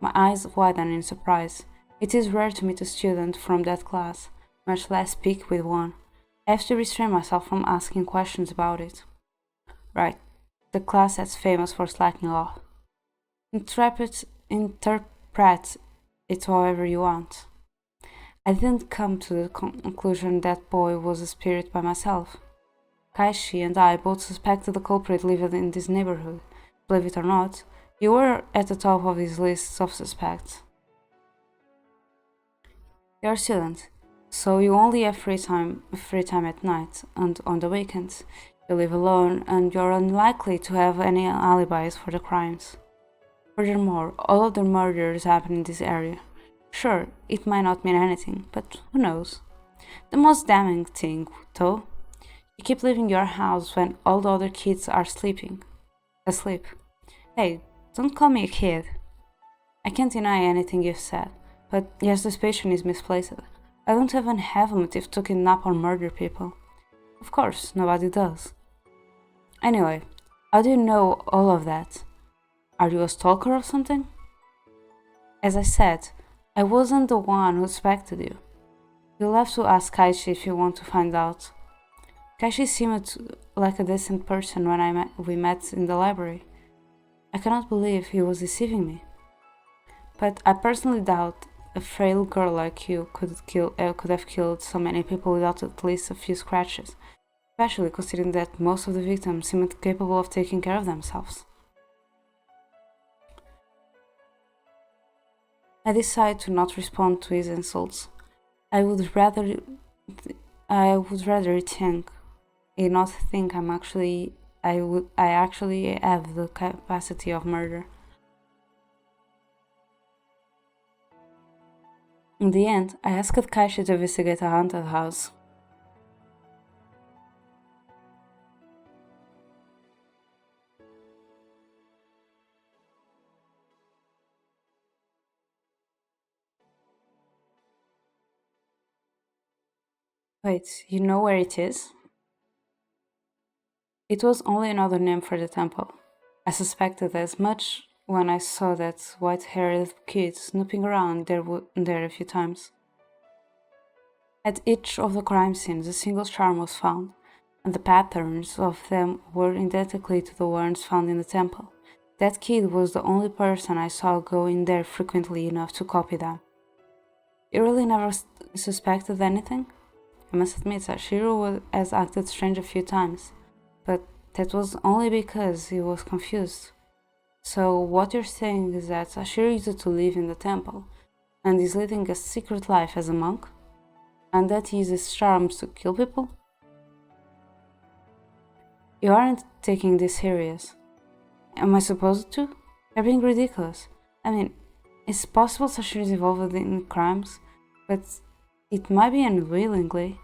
My eyes widen in surprise. It is rare to meet a student from that class, much less speak with one. I have to restrain myself from asking questions about it. Right, the class that's famous for slacking off. Interpret it however you want. I didn't come to the conclusion that boy was a spirit by myself. Kaishi and I both suspected the culprit lived in this neighborhood. Believe it or not, you were at the top of these lists of suspects. You're a student, so you only have free time at night and on the weekends. You live alone and you're unlikely to have any alibis for the crimes. Furthermore, all of the murders happen in this area. Sure, it might not mean anything, but who knows? The most damning thing, though, you keep leaving your house when all the other kids are asleep. Hey, don't call me a kid. I can't deny anything you've said, but your suspicion is misplaced. I don't even have a motive to kidnap or murder people. Of course, nobody does. Anyway, how do you know all of that? Are you a stalker or something? As I said, I wasn't the one who suspected you. You'll have to ask Kaishi if you want to find out. Kaishi seemed like a decent person when we met in the library. I cannot believe he was deceiving me. But I personally doubt a frail girl like you could have killed so many people without at least a few scratches, especially considering that most of the victims seemed capable of taking care of themselves. I decide to not respond to his insults. I would rather think he not think I actually have the capacity of murder. In the end, I asked Kaishi to investigate a haunted house. Wait, you know where it is? It was only another name for the temple. I suspected as much when I saw that white-haired kid snooping around there a few times. At each of the crime scenes, a single charm was found, and the patterns of them were identical to the ones found in the temple. That kid was the only person I saw go in there frequently enough to copy them. You really never suspected anything? I must admit that Sachiro has acted strange a few times, but that was only because he was confused. So what you're saying is that Sachiro used to live in the temple, and is leading a secret life as a monk? And that he uses charms to kill people? You aren't taking this serious. Am I supposed to? You're being ridiculous. I mean, it's possible Sachiro is involved in crimes, but it might be unwillingly.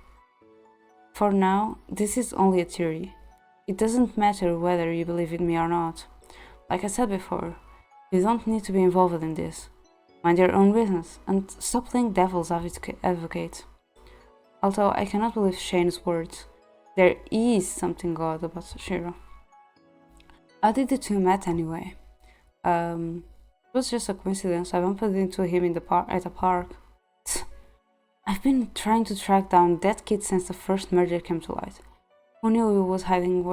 For now, this is only a theory. It doesn't matter whether you believe in me or not. Like I said before, you don't need to be involved in this. Mind your own business, and stop playing devil's advocate. Although I cannot believe Shane's words, there is something odd about Sachiro. How did the two met anyway? It was just a coincidence. I bumped into him in at a park. I've been trying to track down that kid since the first murder came to light. Who knew he was hiding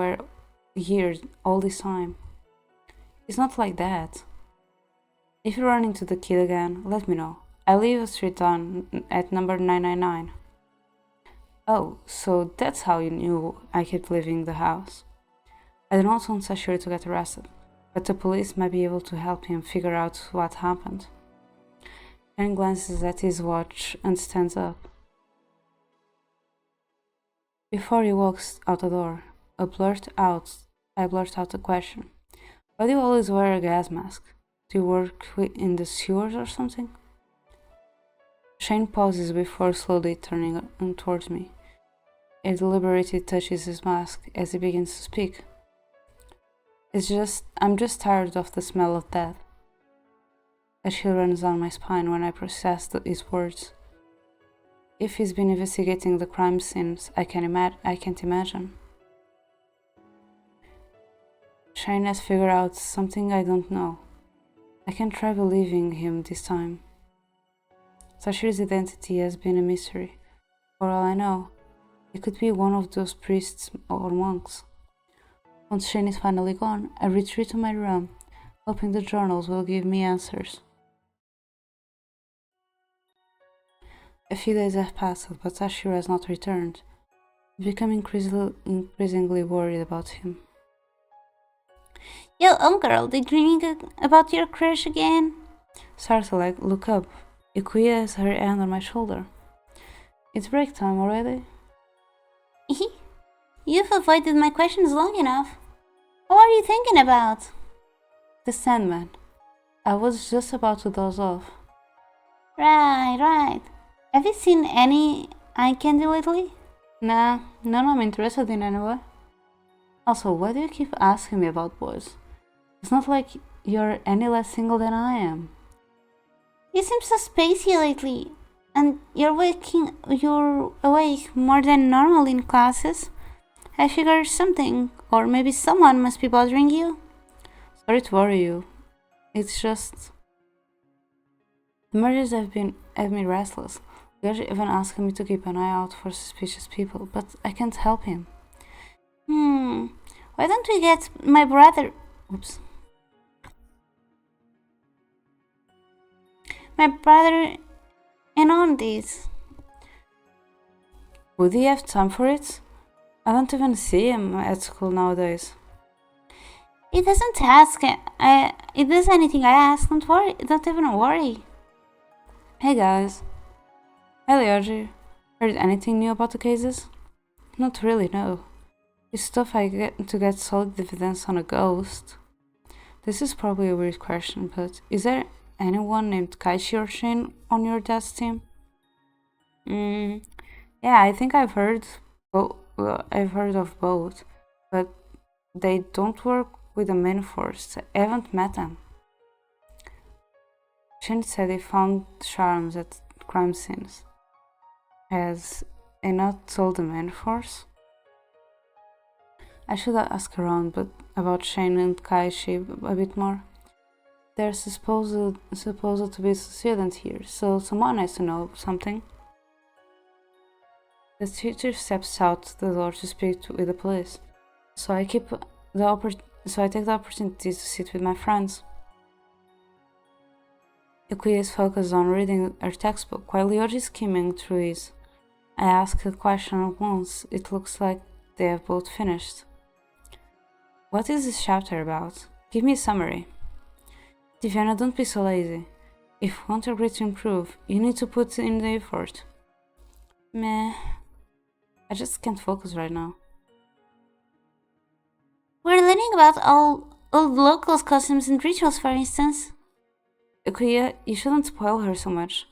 here all this time? It's not like that. If you run into the kid again, let me know. I live a street down at number 999. Oh, so that's how you knew I kept leaving the house. I do not want Sachiro to get arrested, but the police might be able to help him figure out what happened. Ken glances at his watch and stands up. Before he walks out the door, I blurt out a question. Why do you always wear a gas mask? Do you work in the sewers or something? Shane pauses before slowly turning towards me. He deliberately touches his mask as he begins to speak. I'm just tired of the smell of death. A chill runs down my spine when I process his words. If he's been investigating the crime scenes, I can't imagine. Shane has figured out something I don't know. I can try believing him this time. Sachiro's identity has been a mystery. For all I know, it could be one of those priests or monks. Once Shane is finally gone, I retreat to my room, hoping the journals will give me answers. A few days have passed, but Sachiro has not returned. I become increasingly worried about him. Yo, girl, they dreaming about your crush again? Startled, I look up. Ikuya has her hand on my shoulder. It's break time already? You've avoided my questions long enough. What are you thinking about? The Sandman. I was just about to doze off. Right. Have you seen any eye candy lately? Nah, none I'm interested in anyway. Also, why do you keep asking me about boys? It's not like you're any less single than I am. You seem so spacey lately, and you're awake more than normal in classes. I figure something, or maybe someone must be bothering you. Sorry to worry you. It's just... The murders have me restless. You're even asking me to keep an eye out for suspicious people, but I can't help him. Why don't we get my brother... Oops. My brother in on this. Would he have time for it? I don't even see him at school nowadays. He doesn't ask. He does anything I ask. Don't even worry. Hey guys. Hi Leoji. Heard anything new about the cases? Not really, no. It's tough to get solid evidence on a ghost. This is probably a weird question, but is there anyone named Kaichi or Shin on your dad's team? Yeah, I think I've heard of both, but they don't work with the main force. I haven't met them. Shin said he found charms at crime scenes. Has he not told the main force? I should ask around, but about Shane and Kaishi a bit more. They're supposed to be a student here, so someone has to know something. The teacher steps out the door to speak with the police, so I take the opportunity to sit with my friends. Ikuya is focused on reading her textbook, while Ryoji is skimming through his. I ask a question at once. It looks like they have both finished. What is this chapter about? Give me a summary. Diviana, don't be so lazy. If you want your grade to improve, you need to put in the effort. Meh. I just can't focus right now. We're learning about all old locals' customs and rituals, for instance. Ikuya, you shouldn't spoil her so much.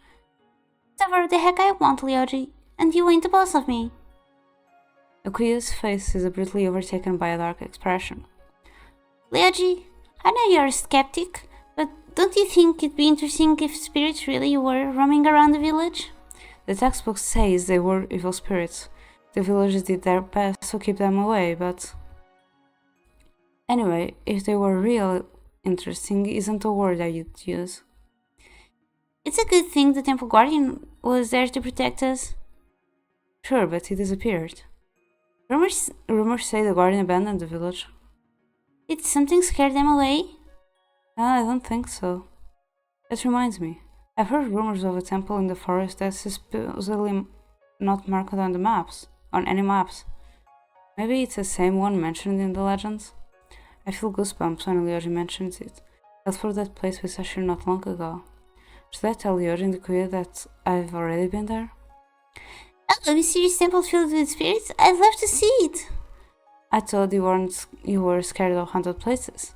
Whatever the heck I want, Ryoji, and you ain't the boss of me. Ikuya's face is abruptly overtaken by a dark expression. Ryoji, I know you're a skeptic, but don't you think it'd be interesting if spirits really were roaming around the village? The textbook says they were evil spirits. The villagers did their best to keep them away, but... Anyway, if they were real, interesting isn't a word I would use. It's a good thing the Temple Guardian was there to protect us. Sure, but he disappeared. Rumors say the Guardian abandoned the village. Did something scare them away? I don't think so. That reminds me. I've heard rumors of a temple in the forest that's supposedly not marked on the maps, on any maps. Maybe it's the same one mentioned in the legends? I feel goosebumps when Lyoji mentions it. I explored that place with Sachiro not long ago. Should I tell Lyoji and Kuya that I've already been there? Oh, a mysterious temple filled with spirits? I'd love to see it. I thought you were scared of haunted places.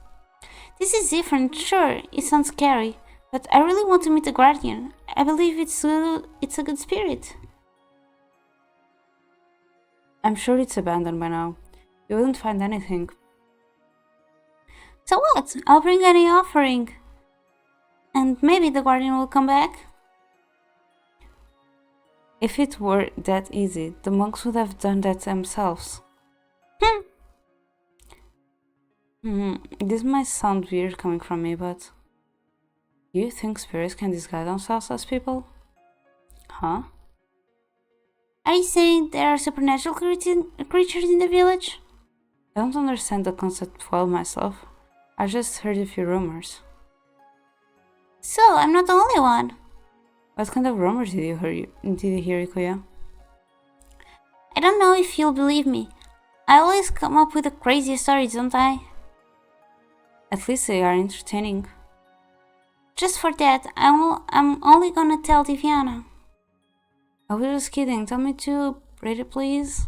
This is different, sure, it sounds scary, but I really want to meet the Guardian. I believe it's a good spirit. I'm sure it's abandoned by now. You wouldn't find anything. So what? I'll bring any offering. And maybe the Guardian will come back? If it were that easy, the monks would have done that themselves. This might sound weird coming from me, but... Do you think spirits can disguise themselves as people? Huh? Are you saying there are supernatural creatures in the village? I don't understand the concept well myself. I just heard a few rumors. So, I'm not the only one. What kind of rumors did you hear, Ikuya? I don't know if you'll believe me. I always come up with the craziest stories, don't I? At least they are entertaining. Just for that, I'm only gonna tell Diviana. I was just kidding. Tell me to read it, please.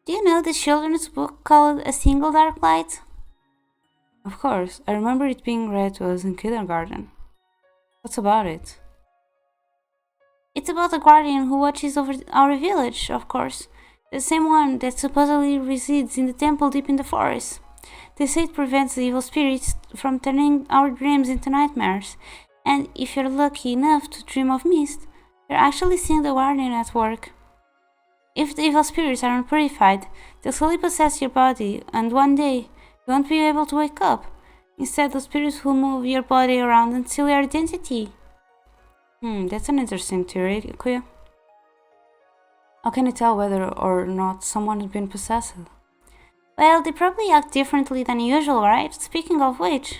Do you know the children's book called A Single Dark Light? Of course, I remember it being read to us in kindergarten. What's about it? It's about a guardian who watches over our village, of course. The same one that supposedly resides in the temple deep in the forest. They say it prevents the evil spirits from turning our dreams into nightmares. And if you're lucky enough to dream of mist, you're actually seeing the guardian at work. If the evil spirits are unpurified, they'll slowly possess your body, and one day you won't be able to wake up. Instead, the spirits will move your body around and steal your identity. That's an interesting theory, Kuya. How can you tell whether or not someone has been possessed? Well, they probably act differently than usual, right? Speaking of which,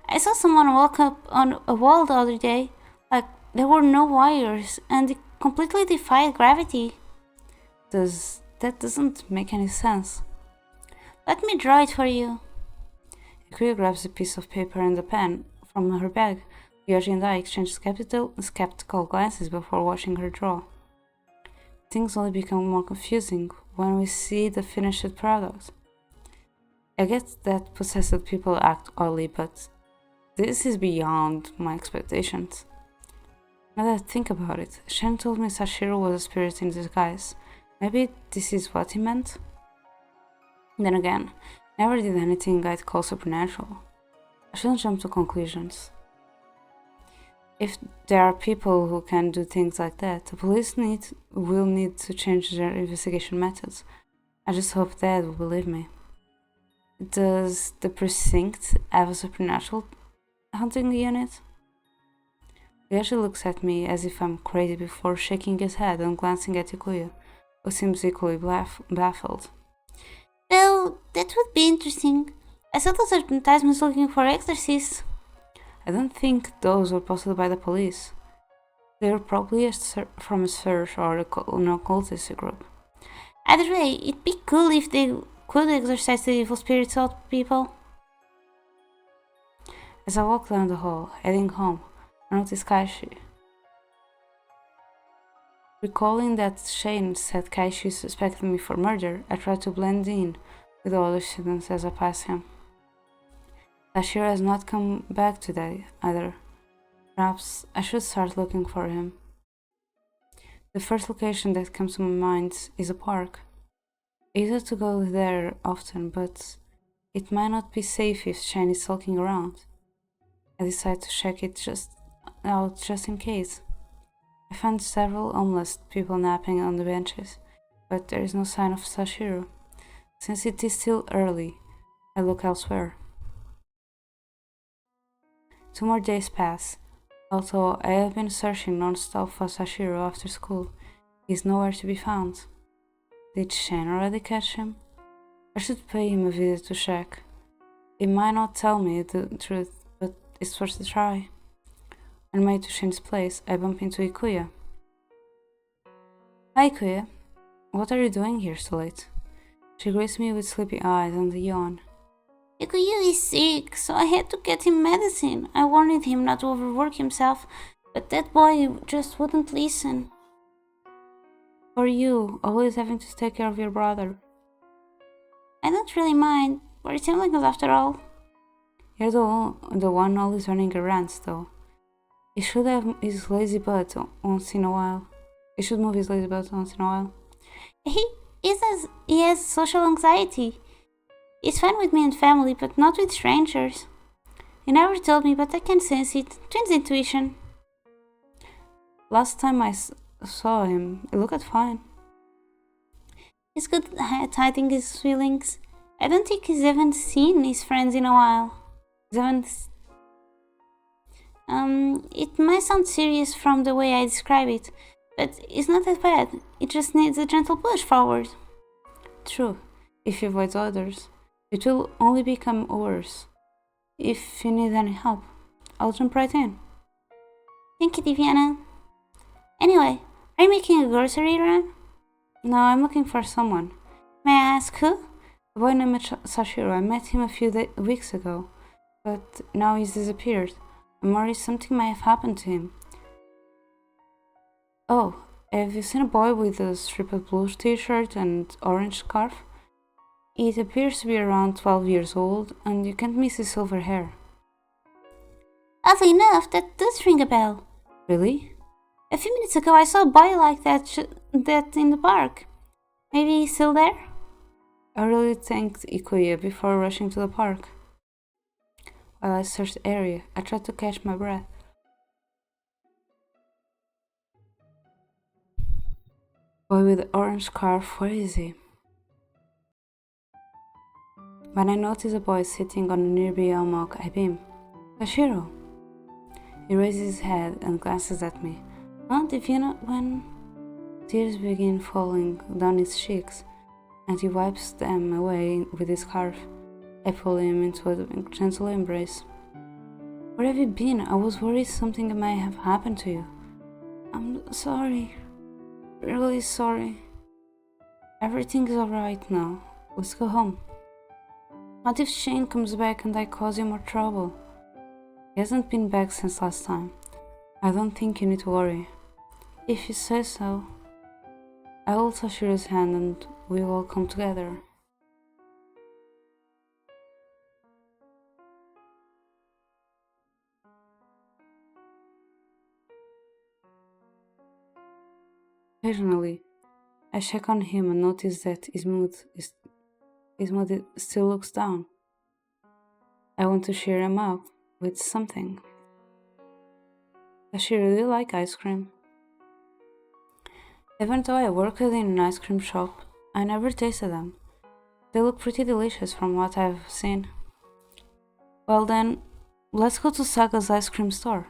I saw someone walk up on a wall the other day, like there were no wires, and it completely defied gravity. That doesn't make any sense. Let me draw it for you. Ikuya grabs a piece of paper and a pen from her bag. Yoshi and I exchange skeptical glances before watching her draw. Things only become more confusing when we see the finished product. I get that possessed people act oddly, but this is beyond my expectations. Now that I think about it, Shen told me Sachiro was a spirit in disguise. Maybe this is what he meant? Then again, never did anything I'd call supernatural. I shouldn't jump to conclusions. If there are people who can do things like that, the police will need to change their investigation methods. I just hope Dad will believe me. Does the precinct have a supernatural hunting unit? He actually looks at me as if I'm crazy before shaking his head and glancing at Ikuya, who seems equally baffled. Well, that would be interesting. I saw those advertisements looking for exorcists. I don't think those were posted by the police. They were probably from a search or an occultist group. Either way, it'd be cool if they could exorcise the evil spirits out of people. As I walk down the hall, heading home, I notice Kaishi. Recalling that Shane said Kaishi suspected me for murder, I try to blend in with the other students as I pass him. Sachiro has not come back today, either. Perhaps I should start looking for him. The first location that comes to my mind is a park. I used to go there often, but it might not be safe if Shane is sulking around. I decide to check it out just in case. I find several homeless people napping on the benches, but there is no sign of Sachiro. Since it is still early, I look elsewhere. 2 more days pass. Although I have been searching non-stop for Sachiro after school, he is nowhere to be found. Did Shane already catch him? I should pay him a visit to check. He might not tell me the truth, but it's worth a try. On my way to Shane's place, I bump into Ikuya. Hi, Ikuya. What are you doing here so late? She greets me with sleepy eyes and a yawn. Ikuyu is sick, so I had to get him medicine. I warned him not to overwork himself, but that boy just wouldn't listen. For you, always having to take care of your brother. I don't really mind. We're siblings after all. You're the one always running a rant, though. He should have his lazy butt once in a while. He should move his lazy butt once in a while. He has social anxiety. He's fine with me and family, but not with strangers. He never told me, but I can sense it. Twins intuition. Last time I saw him, he looked fine. He's good at hiding his feelings. I don't think he's even seen his friends in a while. It might sound serious from the way I describe it, but it's not that bad. It just needs a gentle push forward. True, if you avoid others, it will only become worse. If you need any help, I'll jump right in. Thank you, Diviana. Anyway, are you making a grocery run? No, I'm looking for someone. May I ask who? A boy named Sachiro. I met him a few weeks ago, but now he's disappeared. I'm worried something might have happened to him. Oh, have you seen a boy with a striped blue t-shirt and orange scarf? It appears to be around 12 years old, and you can't miss his silver hair. Oddly enough, that does ring a bell. Really? A few minutes ago I saw a boy like that in the park. Maybe he's still there? I really thanked Ikuya before rushing to the park. While I searched the area, I tried to catch my breath. Boy with the orange scarf, where is he? When I notice a boy sitting on a nearby hammock, I beam. Sachiro! He raises his head and glances at me. If you know when tears begin falling down his cheeks, and he wipes them away with his scarf, I pull him into a gentle embrace. Where have you been? I was worried something might have happened to you. I'm sorry. Really sorry. Everything's alright now. Let's go home. What if Shane comes back and I cause you more trouble? He hasn't been back since last time. I don't think you need to worry. If you say so. I hold Sashiro's hand and we will come together. Occasionally, I check on him and notice that his mood still looks down. I want to cheer him up with something. Does she really like ice cream? Even though I worked in an ice cream shop, I never tasted them. They look pretty delicious from what I've seen. Well then, let's go to Saga's ice cream store.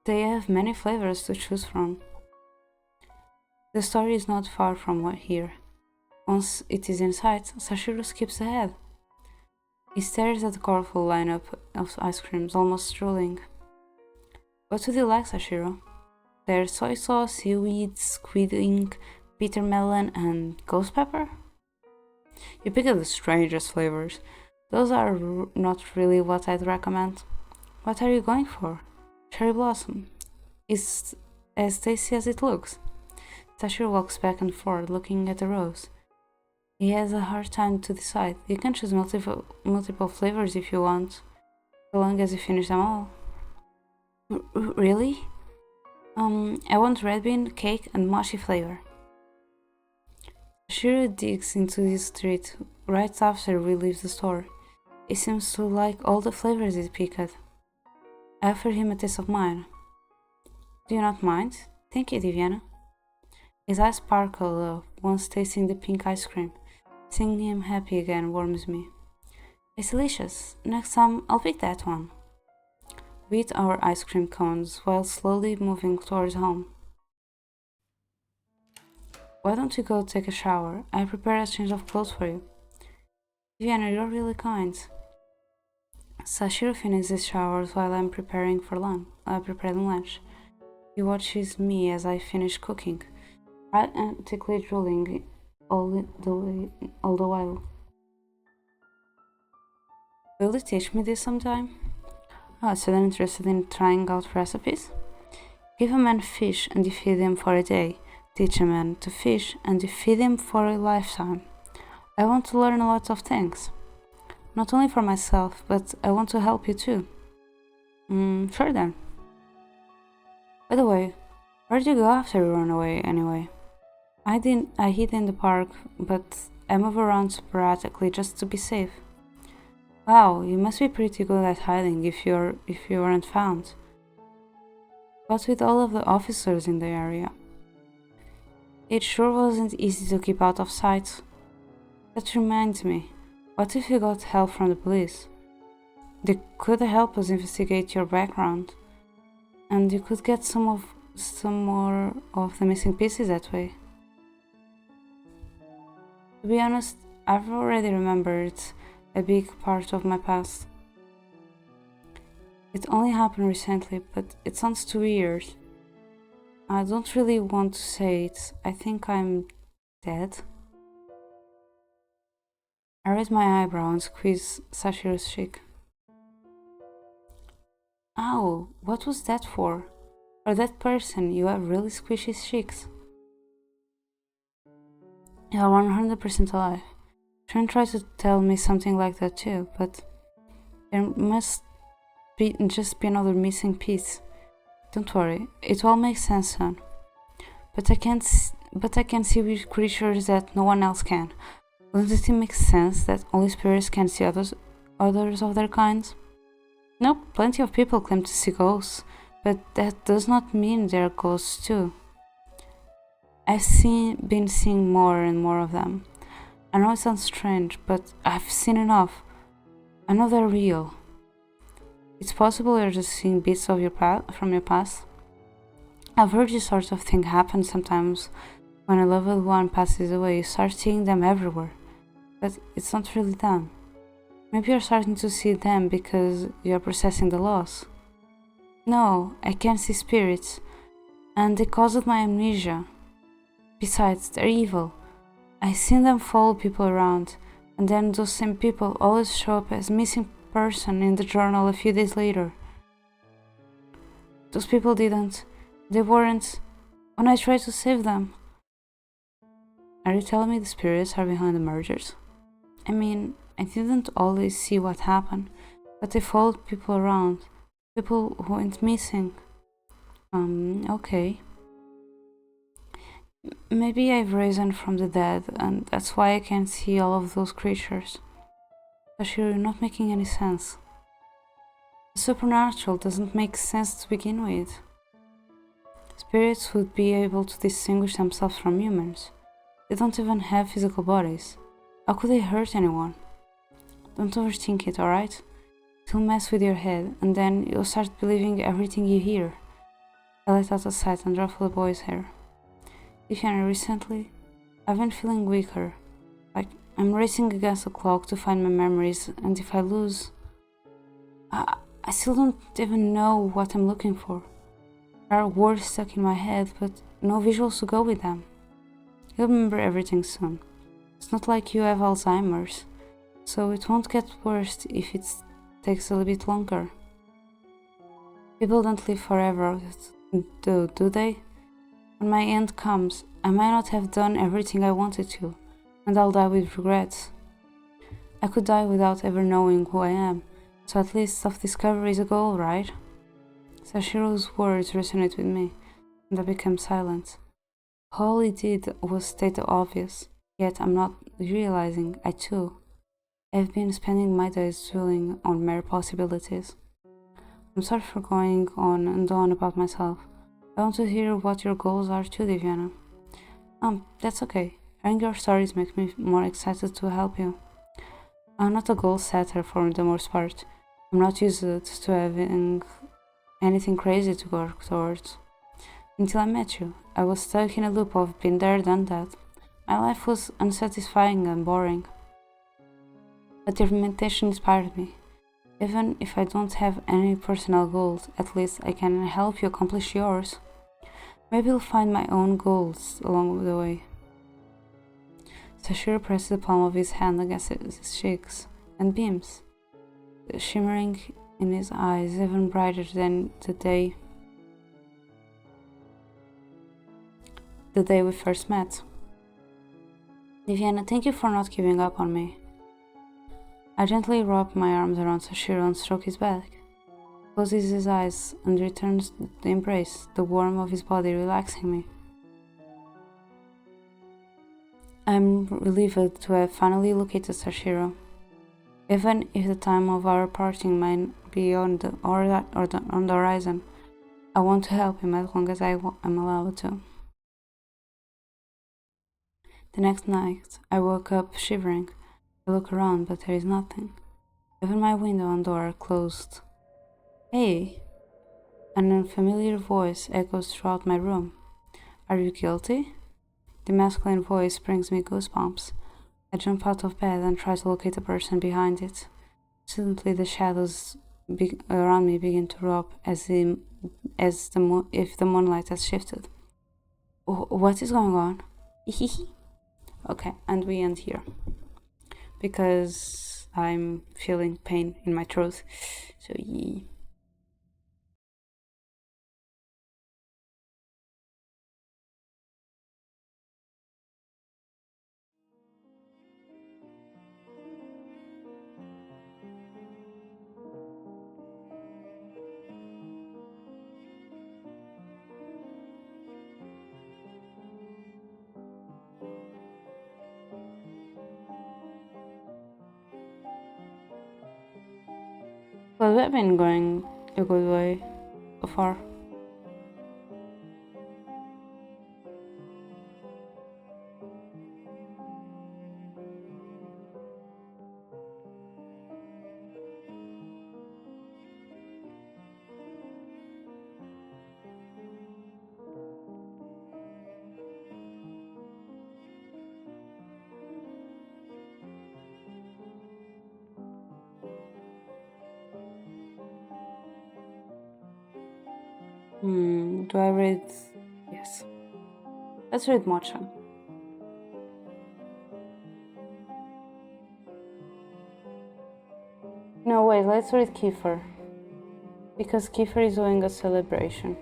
They have many flavors to choose from. The store is not far from here. Once it is in sight, Sachiro skips ahead. He stares at the colorful lineup of ice creams, almost drooling. What would you like, Sachiro? There's soy sauce, seaweed, squid ink, bitter melon, and ghost pepper? You pick the strangest flavors. Those are not really what I'd recommend. What are you going for? Cherry blossom. It's as tasty as it looks. Sachiro walks back and forth, looking at the rose. He has a hard time to decide. You can choose multiple flavors if you want, so long as you finish them all. Really? I want red bean, cake, and mochi flavor. Shiro digs into the street right after we leave the store. He seems to like all the flavors he picked. I offer him a taste of mine. Do you not mind? Thank you, Diviana. His eyes sparkle once tasting the pink ice cream. Seeing him happy again warms me. It's delicious. Next time, I'll pick that one. We eat our ice cream cones while slowly moving towards home. Why don't you go take a shower? I prepared a change of clothes for you. Viviana, you're really kind. Sachiro finishes showers while I'm preparing lunch. He watches me as I finish cooking, frantically drooling all the while. Will you teach me this sometime? Oh, so they're interested in trying out recipes? Give a man fish and you feed him for a day. Teach a man to fish and you feed him for a lifetime. I want to learn a lot of things. Not only for myself, but I want to help you too. Sure then. By the way, where'd you go after you ran away anyway? I hid in the park, but I move around sporadically just to be safe. Wow, you must be pretty good at hiding if you weren't found. What with all of the officers in the area? It sure wasn't easy to keep out of sight. That reminds me, what if you got help from the police? They could help us investigate your background, and you could get some more of the missing pieces that way. To be honest, I've already remembered a big part of my past. It only happened recently, but it sounds too weird. I don't really want to say it. I think I'm dead. I raise my eyebrow and squeeze Sachiro's cheek. Ow, what was that for? For that person, you have really squishy cheeks. You are 100% alive. Trent tried to tell me something like that too, but there must just be another missing piece. Don't worry, it all makes sense soon. But I can see weird creatures that no one else can. Wouldn't it make sense that only spirits can see others of their kinds? Nope, plenty of people claim to see ghosts, but that does not mean they're ghosts too. I've been seeing more and more of them. I know it sounds strange, but I've seen enough. I know they're real. It's possible you're just seeing bits of from your past. I've heard this sort of thing happen sometimes. When a loved one passes away, you start seeing them everywhere. But it's not really them. Maybe you're starting to see them because you're processing the loss. No, I can't see spirits, and they caused my amnesia. Besides, they're evil. I've seen them follow people around, and then those same people always show up as missing person in the journal a few days later. Those people they weren't when I tried to save them. Are you telling me the spirits are behind the murders? I mean, I didn't always see what happened, but they followed people around, people who went missing. Okay. Maybe I've risen from the dead, and that's why I can't see all of those creatures. But you're not making any sense. The supernatural doesn't make sense to begin with. Spirits would be able to distinguish themselves from humans. They don't even have physical bodies. How could they hurt anyone? Don't overthink it, alright? It'll mess with your head, and then you'll start believing everything you hear. I let out a sigh and ruffle the boy's hair. Diana, recently, I've been feeling weaker. Like I'm racing against the clock to find my memories, and if I lose, I still don't even know what I'm looking for. There are words stuck in my head, but no visuals to go with them. You'll remember everything soon. It's not like you have Alzheimer's, so it won't get worse if it takes a little bit longer. People don't live forever, do they? When my end comes, I might not have done everything I wanted to, and I'll die with regrets. I could die without ever knowing who I am, so at least self-discovery is a goal, right? Sachiro's words resonate with me, and I became silent. All he did was state the obvious, yet I'm not realizing I too have been spending my days dwelling on mere possibilities. I'm sorry for going on and on about myself. I want to hear what your goals are too, Diviana. That's okay. Hearing your stories makes me more excited to help you. I'm not a goal setter for the most part. I'm not used to having anything crazy to work towards. Until I met you, I was stuck in a loop of been there, done that. My life was unsatisfying and boring. But your meditation inspired me. Even if I don't have any personal goals, at least I can help you accomplish yours. Maybe I'll find my own goals along the way. Sachiro presses the palm of his hand against his cheeks and beams, shimmering in his eyes even brighter than the day we first met. Viviana, thank you for not giving up on me. I gently wrap my arms around Sachiro and stroke his back. He closes his eyes and returns the embrace, the warmth of his body relaxing me. I'm relieved to have finally located Sachiro. Even if the time of our parting might be on the horizon, I want to help him as long as I am allowed to. The next night, I woke up shivering. I look around, but there is nothing. Even my window and door are closed. Hey! An unfamiliar voice echoes throughout my room. Are you guilty? The masculine voice brings me goosebumps. I jump out of bed and try to locate the person behind it. Suddenly, the shadows around me begin to rub if the moonlight has shifted. What is going on? Okay, and we end here because I'm feeling pain in my throat. So yeah. Well, we've been going a good way so far. Do I read? Yes. Let's read Mocha. No, wait, let's read Kiefer. Because Kiefer is doing a celebration.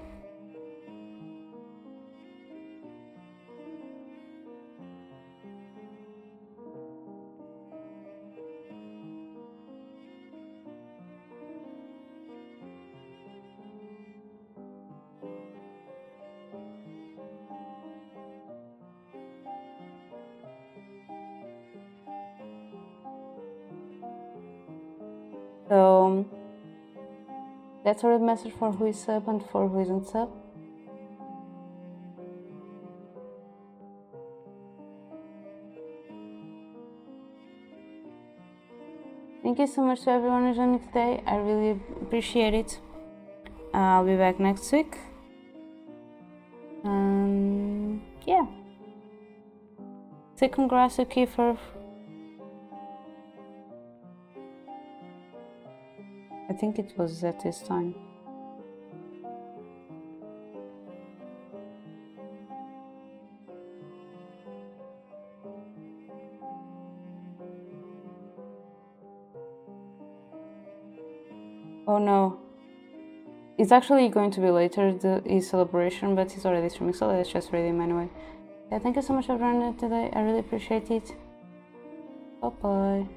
So that's a red message for who is sub and for who isn't sub. Thank you so much to everyone who joined me today. I really appreciate it. I'll be back next week. Yeah. Say congrats to Kiefer. I think it was at this time. Oh no. It's actually going to be later, his celebration, but he's already streaming, so let's just read him anyway. Yeah, thank you so much for joining today. I really appreciate it. Bye bye.